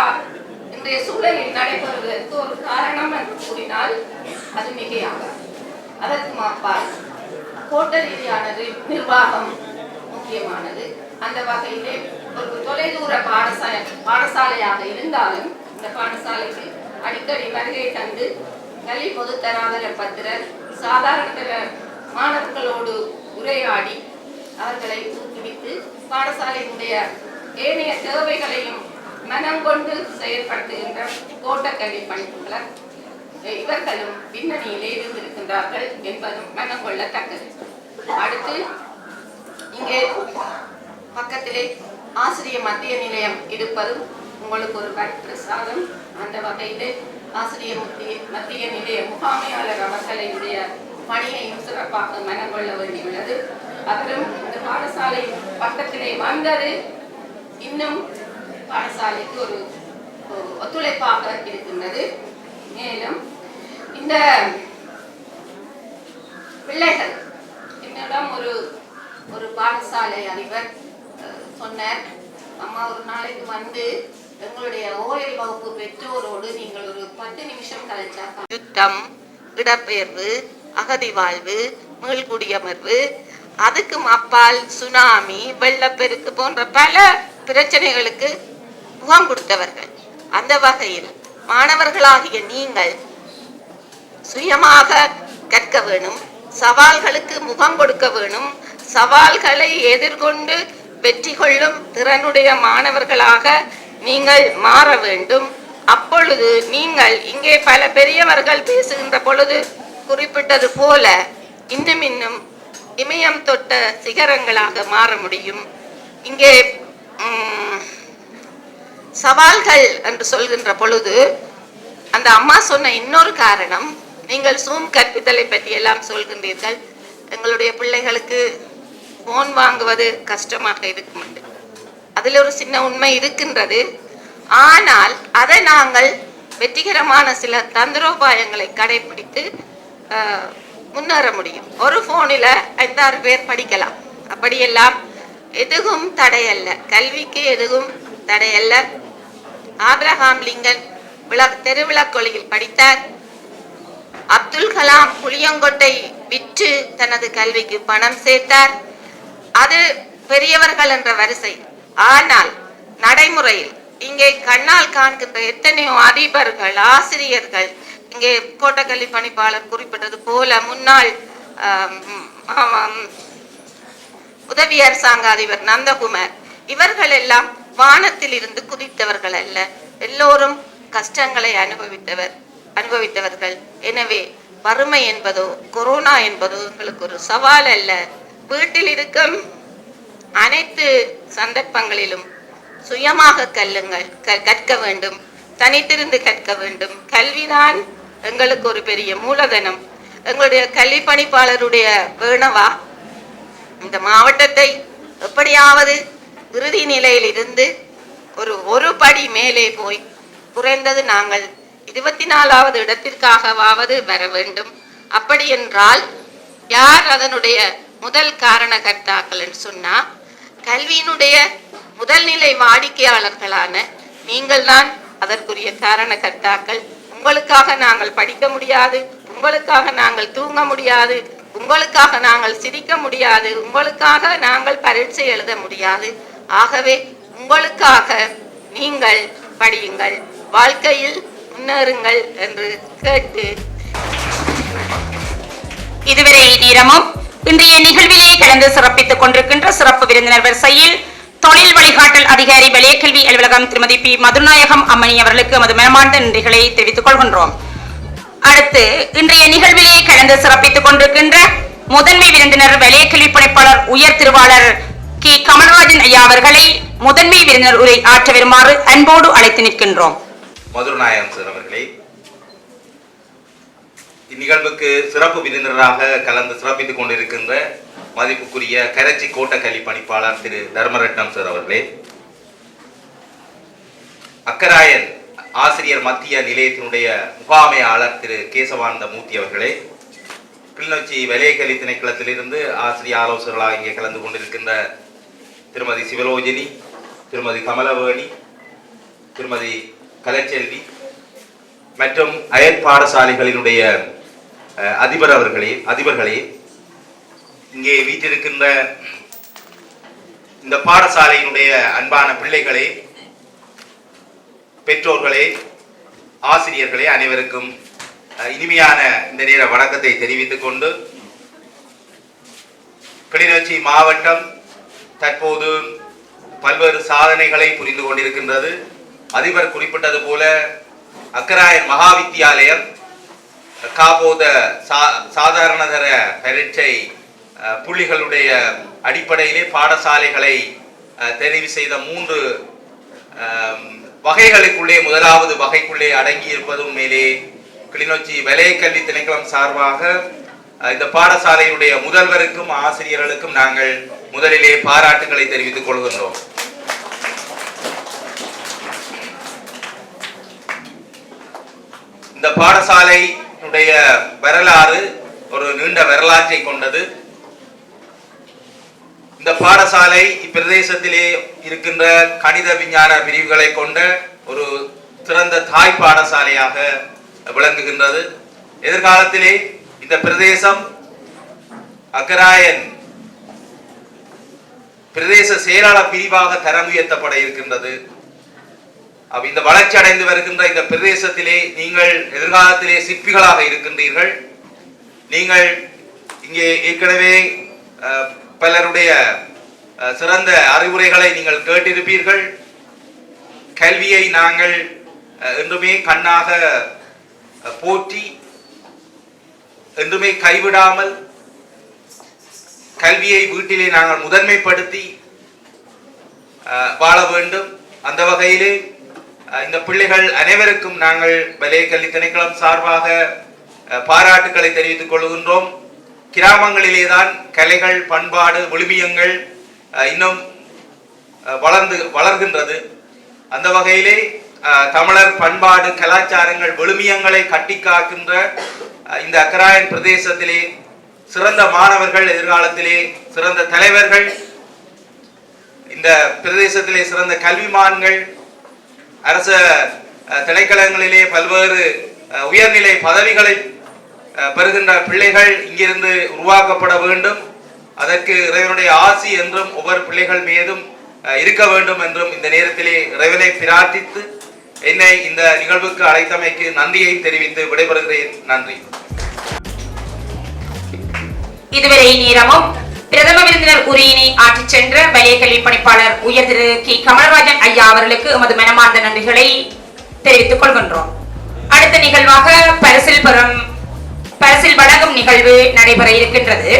இன்றைய சூழலில் நடைபெறுவதற்கு ஒரு காரணம் என்று கூறினால் அது மிகையாக. அதற்கு மாப்பால் கோட்ட ரீதியான நிர்வாகம் முக்கிய முக்கியமானது. அந்த வகையிலே ஒரு தொலைதூர பாடசாலையாக இருந்தாலும் இந்த பாடசாலைக்கு அடிக்கடி வருகை தந்து கல்வி பொதுத்தராதர பத்திரர் சாதாரண மாணவர்களோடு உரையாடி அவர்களை ஊக்குவித்து பாடசாலையினுடைய ஏனைய தேவைகளையும் மனம் கொண்டு செயல்படுத்துகின்ற தோட்டக்கல்வி பணிப்புகள் இவர்களும் பின்னணியிலே இருந்திருக்கின்றார்கள் என்பதும் மனம் கொள்ளத்தக்கது. அடுத்து இங்கே பக்கத்திலே ஆசிரியர் மத்திய நிலையம் இருப்பதும் உங்களுக்கு ஒரு வரப்பிரசாதம். அந்த வகையிலே ஆசிரியர் மத்திய நிலைய முகாமையாளர் அவர்களுடைய பணியையும் சிறப்பாக மனம் கொள்ள வேண்டியுள்ளது. அவரும் இந்த பாடசாலை பக்கத்திலே வந்தது இன்னும் பாடசாலைக்கு ஒரு ஒத்துழைப்பாக இருக்கின்றது. மேலும் இந்த பிள்ளைகள் என்னிடம் ஒரு பாடசாலை அதிபர் சொன்னார், அம்மா ஒரு நாளைக்கு வந்து எங்களுடைய ஓயல் வகுப்பு பெற்றோரோடு நீங்கள் ஒரு 10 நிமிஷம் கழிச்சா யுத்தம், இடப்பெயர்வு, அகதி வாழ்வு, மீள்குடியமர்வு, அதுக்கும் அப்பால் சுனாமி, வெள்ளப்பெருக்கு போன்ற பல பிரச்சனைகளுக்கு முகம் கொடுத்தவர்கள். அந்த வகையில் மாணவர்களாகிய நீங்கள் சுயமாக கற்க வேணும், சவால்களுக்கு முகம் கொடுக்க வேணும், சவால்களை எதிர்கொண்டு வெற்றி கொள்ளும் திறனுடைய மாணவர்களாக நீங்கள் மாற வேண்டும். அப்பொழுது நீங்கள் இங்கே பல பெரியவர்கள் பேசுகின்ற பொழுது குறிப்பிட்டது போல இன்னும் இமயம் தொட்ட சிகரங்களாக மாற முடியும். இங்கே சவால்கள் என்று சொல்கின்ற பொழுது அந்த அம்மா சொன்ன இன்னொரு காரணம், நீங்கள் சூம் கற்பித்தலை பற்றி எல்லாம் சொல்கின்றீர்கள். எங்களுடைய பிள்ளைகளுக்கு போன் வாங்குவது கஷ்டமாக இருக்கும். அதில் ஒரு சின்ன உண்மை இருக்கின்றது. ஆனால் அதை நாங்கள் வெற்றிகரமான சில தந்திரோபாயங்களை கடைபிடித்து முன்னேற முடியும். ஒரு போனில் 5-6 பேர் படிக்கலாம். அப்படியெல்லாம் எதுவும் தடையல்ல, கல்விக்கு எதுவும் தடையல்ல. ஆபிரகாம் லிங்கன் தெருவிளக்கொலியில் படித்தார். அப்துல் கலாம் புளியங்கொட்டை விற்று தனது கல்விக்கு பணம் சேர்த்தார். அது பெரியவர்கள் என்ற வரிசை. ஆனால் நடைமுறையில் இங்கே கண்ணால் காண்கின்ற எத்தனையோ அதிபர்கள், ஆசிரியர்கள், இங்கே கோட்டக்கல்வி பணிப்பாளர் குறிப்பிட்டது போல முன்னாள் உதவி அரசாங்க அதிபர் நந்தகுமார், இவர்கள் எல்லாம் வானத்தில் இருந்து குதித்தவர்கள் அல்ல. எல்லோரும் கஷ்டங்களை அனுபவித்தவர்கள். எனவே வறுமை என்பதோ கொரோனா என்பதோ எங்களுக்கு ஒரு சவால் அல்ல. வீட்டில் இருக்கும் அனைத்து சந்தர்ப்பங்களிலும் சுயமாக கற்க வேண்டும், தனித்திருந்து கற்க வேண்டும். கல்விதான் எங்களுக்கு ஒரு பெரிய மூலதனம். எங்களுடைய கல்வி பணிப்பாளருடைய வேணவா இந்த மாவட்டத்தை எப்படியாவது இறுதி நிலையில் இருந்து ஒரு படி மேலே போய் குறைந்தது நாங்கள் 24வது இடத்திற்காகவாவது வர வேண்டும். அப்படி என்றால் யார் அதனுடைய முதல் காரணகர்த்தாக்கள் என்று சொன்னா, கல்வியினுடைய முதல் நிலை வாடிக்கையாளர்களான நீங்கள் தான் அதற்குரிய காரணகர்த்தாக்கள். உங்களுக்காக நாங்கள் படிக்க முடியாது, உங்களுக்காக நாங்கள் தூங்க முடியாது, உங்களுக்காக நாங்கள் சிரிக்க முடியாது, உங்களுக்காக நாங்கள் பரீட்சை எழுத முடியாது. ஆகவே உங்களுக்காக நீங்கள் படியுங்கள், வாழ்க்கையில் முன்னேறுங்கள் என்று கேட்டு இதுவரை நேரமும் இன்றைய நிகழ்விலே கலந்து சிறப்பித்துக் கொண்டிருக்கின்ற சிறப்பு விருந்தினர் வரிசையில் தொழில் வழிகாட்டல் அதிகாரி வலய கல்வி அலுவலகம் திருமதி பி மதுநாயகம் அம்மணி அவர்களுக்கு நமது மனமார்ந்த நன்றிகளை தெரிவித்துக் கொள்கின்றோம். அடுத்து இன்றைய நிகழ்விலே கலந்து சிறப்பித்துக் கொண்டிருக்கின்ற முதன்மை விருந்தினர் வலய கல்வி பணிப்பாளர் உயர் திருவாளர் கே கமல்ராஜன் ஐயா அவர்களை முதன்மை விருந்தினர் உரை ஆற்ற வருமாறு அன்போடு அழைத்து நிற்கின்றோம். மதுநாயகம் சார் அவர்களே, இந்நிகழ்வுக்கு சிறப்பு விருந்தினராக கலந்து சிறப்பித்துக் கொண்டிருக்கின்ற மதிப்புக்குரிய கரைச்சி கோட்ட கல்வி பணிப்பாளர் திரு தர்மரட்னம் சார் அவர்களே, அக்கராயன் ஆசிரியர் மத்திய நிலையத்தினுடைய முகாமையாளர் திரு கேசவானந்த மூர்த்தி அவர்களே, கிளிநொச்சி வலய கல்வி திணைக்களத்திலிருந்து ஆசிரியர் ஆலோசகர்களாக இங்கே கலந்து கொண்டிருக்கின்ற திருமதி சிவலோஜினி, திருமதி கமலவேணி, திருமதி கலைச்செல்வி மற்றும் அயற் பாடசாலைகளினுடைய அதிபர்களே, இங்கே வீற்றிருக்கின்ற இந்த பாடசாலையினுடைய அன்பான பிள்ளைகளே, பெற்றோர்களே, ஆசிரியர்களே, அனைவருக்கும் இனிமையான இந்த நேர வணக்கத்தை தெரிவித்துக் கொண்டு, கிளிநொச்சி மாவட்டம் தற்போது பல்வேறு சாதனைகளை புரிந்து கொண்டிருக்கின்றது. அதிபர் குறிப்பிட்டது போல அக்கராயன் மகாவித்தியாலயம் காபோத சாதாரணதர பரீட்சை புள்ளிகளுடைய அடிப்படையிலே பாடசாலைகளை தெரிவு செய்த 3 வகைகளுக்குள்ளே முதலாவது வகைக்குள்ளே அடங்கி இருப்பதும் மேலே கிளிநொச்சி வலய கல்வி திணைக்களம் சார்பாக இந்த பாடசாலையுடைய முதல்வருக்கும் ஆசிரியர்களுக்கும் நாங்கள் முதலிலே பாராட்டுகளை தெரிவித்துக் கொள்கின்றோம். இந்த பாடசாலையுடைய வரலாறு ஒரு நீண்ட வரலாற்றை கொண்டது. இந்த பாடசாலை இப்பிரதேசத்திலே இருக்கின்ற கணித விஞ்ஞான பிரிவுகளை கொண்ட ஒரு சிறந்த தாய் பாடசாலையாக விளங்குகின்றது. எதிர்காலத்திலே இந்த பிரதேசம் அக்கராயன் பிரதேச செயலாளர் பிரிவாக தரம் உயர்த்தப்பட இருக்கின்றது. இந்த வளர்ச்சி அடைந்து வருகின்ற இந்த பிரதேசத்திலே நீங்கள் எதிர்காலத்திலே சிற்பிகளாக இருக்கின்றீர்கள். நீங்கள் இங்கே ஏற்கனவே பலருடைய சிறந்த அறிவுரைகளை நீங்கள் கேட்டிருப்பீர்கள். கல்வியை நாங்கள் என்றுமே கண்ணாக போற்றி, என்றுமே கைவிடாமல் கல்வியை வீட்டிலே நாங்கள் முதன்மைப்படுத்தி வாழ வேண்டும். அந்த வகையிலே இந்த பிள்ளைகள் அனைவருக்கும் நாங்கள் வலய கல்வி திணைக்களம் சார்பாக பாராட்டுக்களை தெரிவித்துக் கொள்கின்றோம். கிராமங்களிலே தான் கலைகள், பண்பாடு, விழுமியங்கள் இன்னும் வளர்கின்றது. அந்த வகையிலே தமிழர் பண்பாடு, கலாச்சாரங்கள், விழுமியங்களை கட்டி காக்கின்ற இந்த அக்கராயன் பிரதேசத்திலே சிறந்த மாணவர்கள், எதிர்காலத்திலே சிறந்த தலைவர்கள், இந்த பிரதேசத்திலே சிறந்த கல்விமான்கள், அரச திணைக்களங்களிலே பல்வேறு உயர்நிலை பதவிகளை பெறுகின்ற பிள்ளைகள் இங்கிருந்து உருவாக்கப்பட வேண்டும். அதற்கு இறைவனுடைய ஆசி என்றும் ஒவ்வொரு பிள்ளைகள் மீதும் இருக்க வேண்டும் என்றும் இந்த நேரத்திலே இறைவனை பிரார்த்தித்து என்னை இந்த நிகழ்வுக்கு அழைத்தமைக்கு நன்றியை தெரிவித்து விடைபெறுகிறேன். நன்றி. இதுவரை நேரமும் பிரதம விருந்தினர் உரையினை ஆற்றிச் சென்ற வலய கல்வி பணிப்பாளர் உயர் திரு கே கமலராஜன் ஐயா அவர்களுக்கு எமது மனமார்ந்த நன்றிகளை தெரிவித்துக் கொள்கின்றோம். அடுத்த நிகழ்வாக பரிசில் வழங்கும் நிகழ்வு நடைபெற இருக்கின்றது.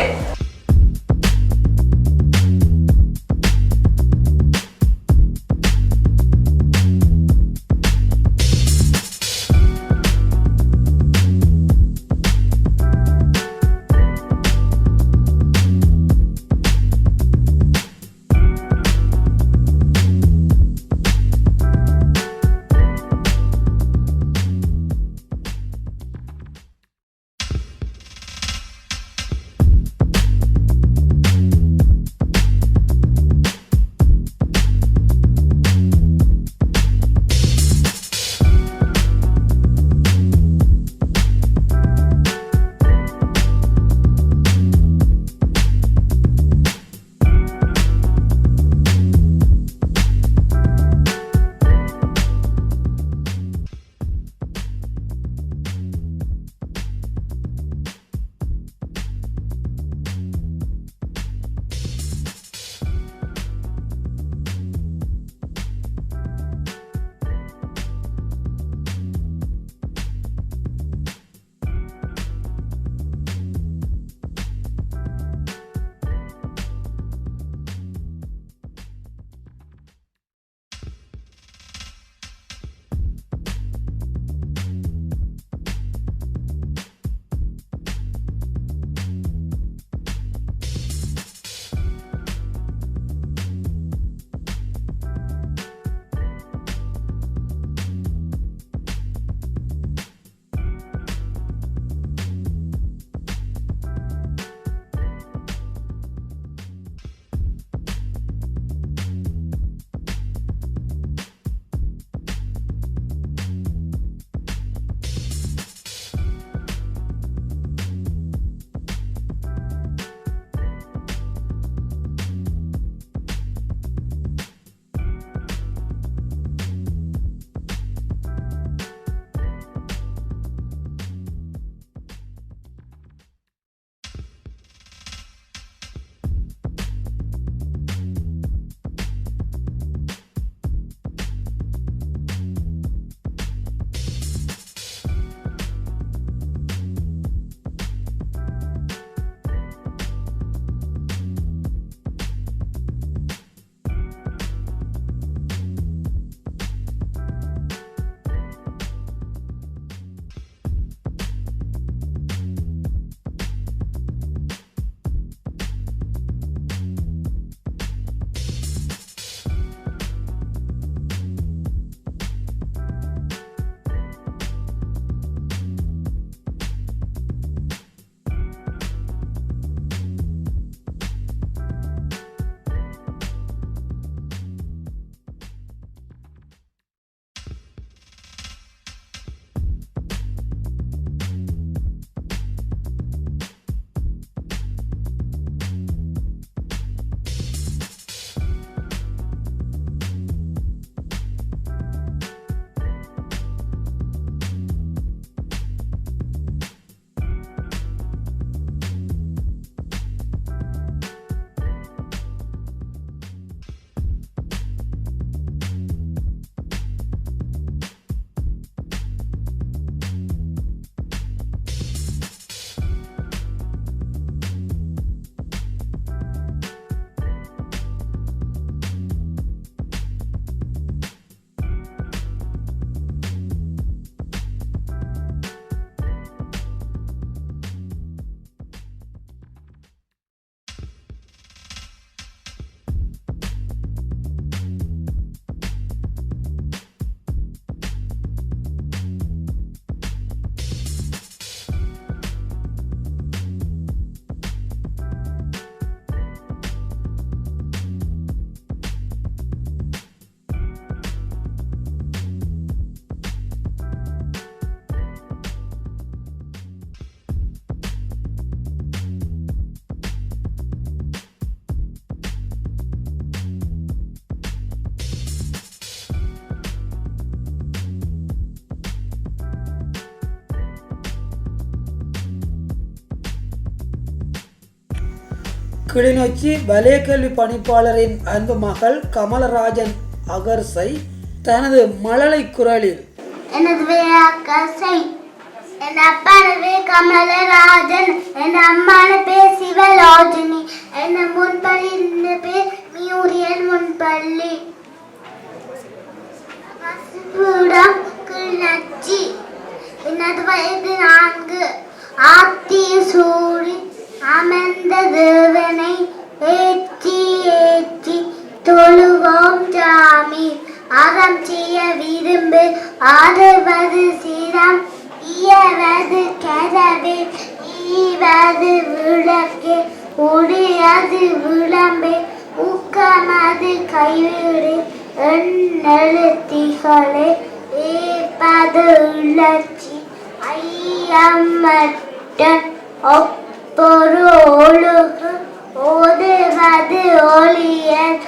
கிளிநொச்சி வலய கல்வி பணிப்பாளரின் அன்பு மகள் கமலராஜன் அகர்சை தனது மழலை குரலில் எனது பேர் அக்கசை, என் அப்பான பேர் கமலராஜன், என் அம்மான பேர் சிவலோஜினி, என் முன்பள்ளி பேர் மியூரியன் முன்பள்ளி. வசிப்பிடம் கிளிநொச்சி. எனது வயது 4. ஆத்திய சூடி அமர்ந்த தேவனை ஏற்றி ஏற்றி தொழுவோம் சாமி. அறம் செய்ய விரும்பு ஆறுவது சிரம், இயவது கதவே, ஈவது விளக்கே, உடையது விளம்பே, ஊக்கமது கைவிடு எண்ணெழுத்திகளே, ஏற்பது இழச்சி ஐயமற்ற ஒப்பொரு ஒழுகு ஓதுவது ஒளியல்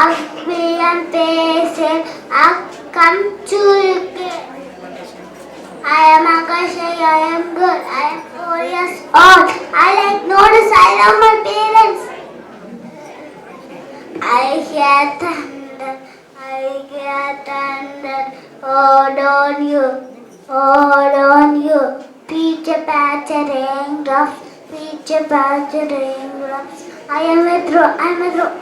அவ்வியம் பேசல் அக்கம் சுருக்கு. I am Akasha, I am good, I am 4 years old. I like notice I love my parents. I hear thunder, I hear thunder. Hold on you, hold on you. Peter Patcher raindrops, Peter Patcher raindrops. I am a throw, I am a throw.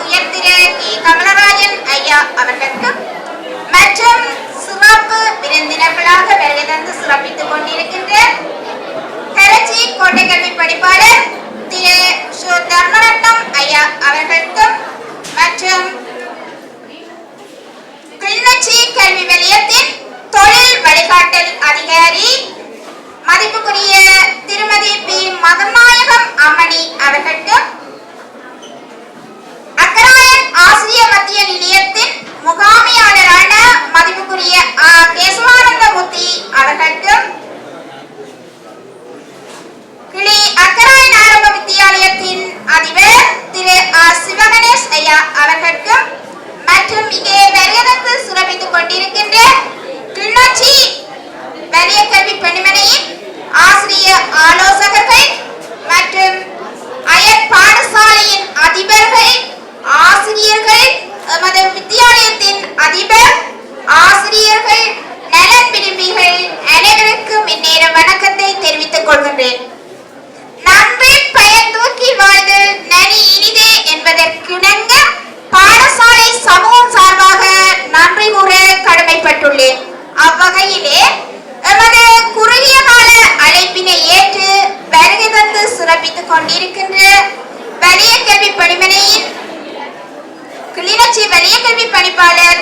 உயர் திரு கி கமலராஜன் ஐயா அவர்களுக்கும் மற்றும் சிறப்பு விருந்தினர்களாக வருகை தந்து சிறப்பித்துக் கொண்டிருக்கின்ற கரச்சி கோட்டை கல்வி படிப்பாளர் திரு சு தர்மரட்னம் ஐயா அவர்களுக்கும் மற்றும் கிளிநொச்சி கல்வி நிலையத்தின் தொழில் வழிகாட்டல் அதிகாரி மதிப்புக்குரிய திருமதி பி மதநாயகம் அம்மணி அவர்களுக்கும் அக்கராயன் ஆசிரியர் மத்திய நிலையத்தின் முகாமையாளரான மதிப்புக்குரிய கேசவானந்தமூர்த்தி அவர்களுக்கும் கிளி அக்கராயன் ஆரம்ப வித்தியாலயத்தின் அதிபர் திரு சிவகணேஷ் ஐயா அவர்களுக்கும் மற்றும் இங்கே வருகை சிறப்பித்துக் கொண்டிருக்கின்ற கிளிநொச்சி வலிய கல்வி பணிமனையின் ஆசிரியர் ஆலோசகர்கள் மற்றும் அயல் பாடசாலையின் அதிபர்கள் ஆசிரியர்கள் எமது வித்தியாலயத்தின் அதிபர் ஆசிரியர்கள் நலன் விரும்பிகள் அனைவருக்கும் இந்நேர வணக்கத்தை தெரிவித்துக் கொள்கின்றேன். நன்றி பயன் தூக்கி வாழ்தல் நனி இனிதே என்பதற்கிணங்க பாடசாலை சமூகம் சார்பாக நன்றி கூற கடமைப்பட்டுள்ளேன். அவ்வகையிலே எமது குறுகிய கால அழைப்பினை ஏற்று வருகை தந்து சிறப்பித்துக் கொண்டிருக்கின்ற வலிய கல்வி பணிமனையின் கிளிநொச்சி வலிய கல்வி பணிப்பாளர்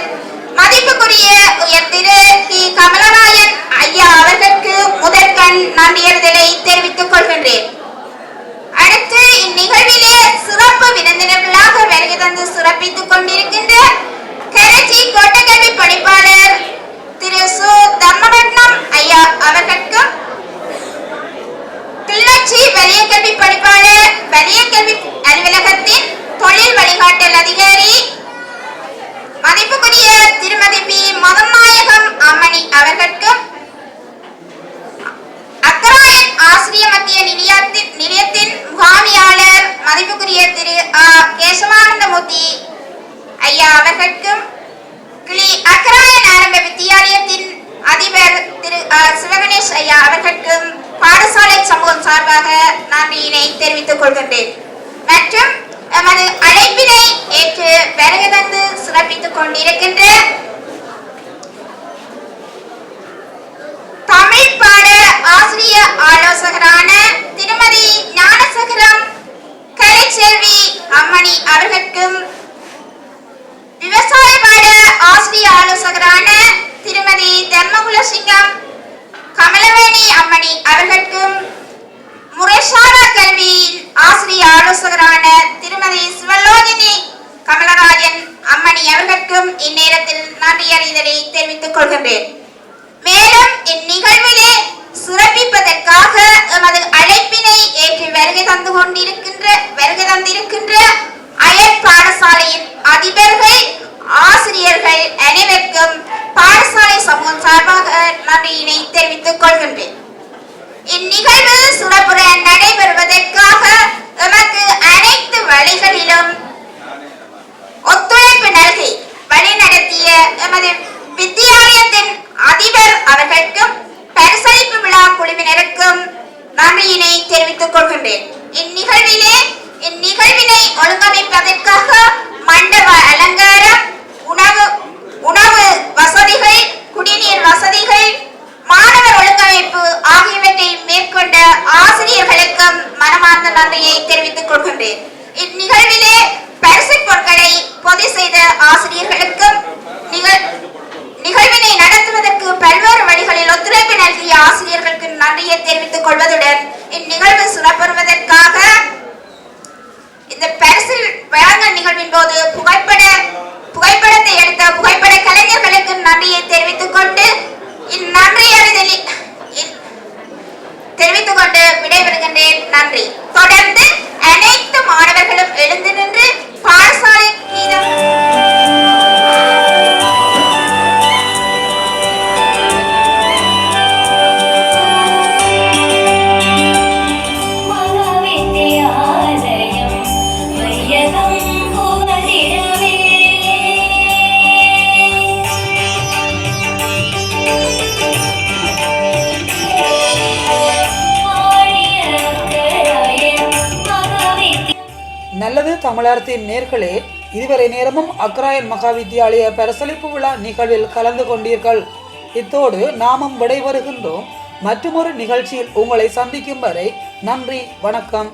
மதிப்புக்குரிய உயர் திரு கி கமலராஜன் ஐயா அவர்களுக்கு முதற்கண் நன்றியறிதலை தெரிவித்துக் கொள்கின்றேன். அடுத்து இந்நிகழ்விலே சிறப்பு விருந்தினர்களாக வருகை தந்து சிறப்பித்துக் கொண்டிருக்கின்ற கரச்சி கோட்டை கல்வி பணிப்பாளர் திரு சு தர்மரட்னம் ஐயா அவர்களுக்கும் கிளிநொச்சி வலிய கல்வி படிப்பாளர் வலிய கல்வி அலுவலகத்தின் தொழில் வழிகாட்டல் அதிகாரி மதிப்புக்குரிய திருமதி பி மதநாயகம் அம்மணி அவர்களுக்கும் அக்கராயன் ஆசிரியர் மத்திய நிலையத்தின் முகாமியாளர் மதிப்புக்குரிய திரு கேசவானந்தமூர்த்தி ஐயா அவர்களுக்கும் கிளி அக்கராயன் ஆரம்ப வித்தியாலயத்தின் அதிபர் திரு சிவகணேஷ் ஐயா அவர்களுக்கும் பாடசாலை சமூகம் சார்பாக நன்றியினை தெரிவித்துக் கொள்கின்றேன். மற்றும் எமது அழைப்பினை ஏற்று வருகை தந்து சிறப்பித்துக் கொண்டிருக்கின்ற தமிழ் பாட ஆசிரியர் ஆலோசகரான திருமதி ஞானசகரம் கலைச்செல்வி அம்மணி அவர்களுக்கும் விவசாய பாட ஆசிரியர் ஆலோசகரான திருமதி தர்மகுலசிங்கம் கமலவேணி அம்மணி அவர்களுக்கும் முறைசார கல்வி ஆசிரியர் ஆலோசகரான திருமதி சிவலோகினி கமலராஜன் அம்மணி அவர்களுக்கும் இந்நேரத்தில் நன்றியறிதலை தெரிவித்துக் கொள்கின்றேன். மேலும் இந்நிகழ்விலே சிறப்பிப்பதற்காக எமது அழைப்பினை ஏற்று வருகை தந்திருக்கின்ற அயல் பாடசாலையின் அதிபர்கள் ஆசிரியர்கள் அனைவருக்கும் பாடசாலை சமூகம் சார்பாக நன்றியினை தெரிவித்துக் கொள்கின்றேன். இந்நிகழ்வு சிறப்புற நடைபெறுவதற்காக எமக்கு அனைத்து வழிகளிலும் ஒத்துழைப்பு நல்கி வழிநடத்திய எமது வித்தியாலயத்தின் அதிபர் அவர்களுக்கும் பரிசளிப்பு விழா குழுவினருக்கும் நன்றியினை தெரிவித்துக் கொள்கின்றேன். இந்நிகழ்வினை ஒழுங்கமைப்பதற்காக மண்டப அலங்காரம், உணவு வசதிகள், குடிநீர் வசதிகள், மாணவர் ஒழுங்கமைப்பு ஆகியவற்றை மேற்கொண்ட ஆசிரியர்களுக்கும் மனமார்ந்த நன்றியை தெரிவித்துக் கொள்கின்றேன். இந்நிகழ்விலே பரிசு பொருட்களை பொதி செய்த ஆசிரியர்களுக்கும் நிகழ்வினை நடத்துவதற்கு பல்வேறு வழிகளில் ஒத்துழைப்பு நல்கிய ஆசிரியர்களுக்கு நன்றியை தெரிவித்துக் கொள்வதுடன் இந்நிகழ்வு சிறப்புறுவதற்காக இந்த பரிசு வழங்கல் நிகழ்வின் போது புகைப்படத்தை எடுத்த புகைப்பட கலைஞர்களுக்கு நன்றியை தெரிவித்துக் கொண்டு விடைபெறுகின்றேன். நன்றி. தொடர்ந்து அனைத்து மாணவர்களும் எழுந்து நின்று பாடசாலை கீதம் நல்லது தமிழார்த்தின் நேர்களே, இதுவரை நேரமும் அக்ராயன் மகா வித்தியாலய பரிசளிப்பு விழா நிகழ்வில் கலந்து கொண்டீர்கள். இத்தோடு நாமும் விடைபெறுகின்றோம். மற்றொரு நிகழ்ச்சியில் உங்களை சந்திக்கும் வரை நன்றி, வணக்கம்.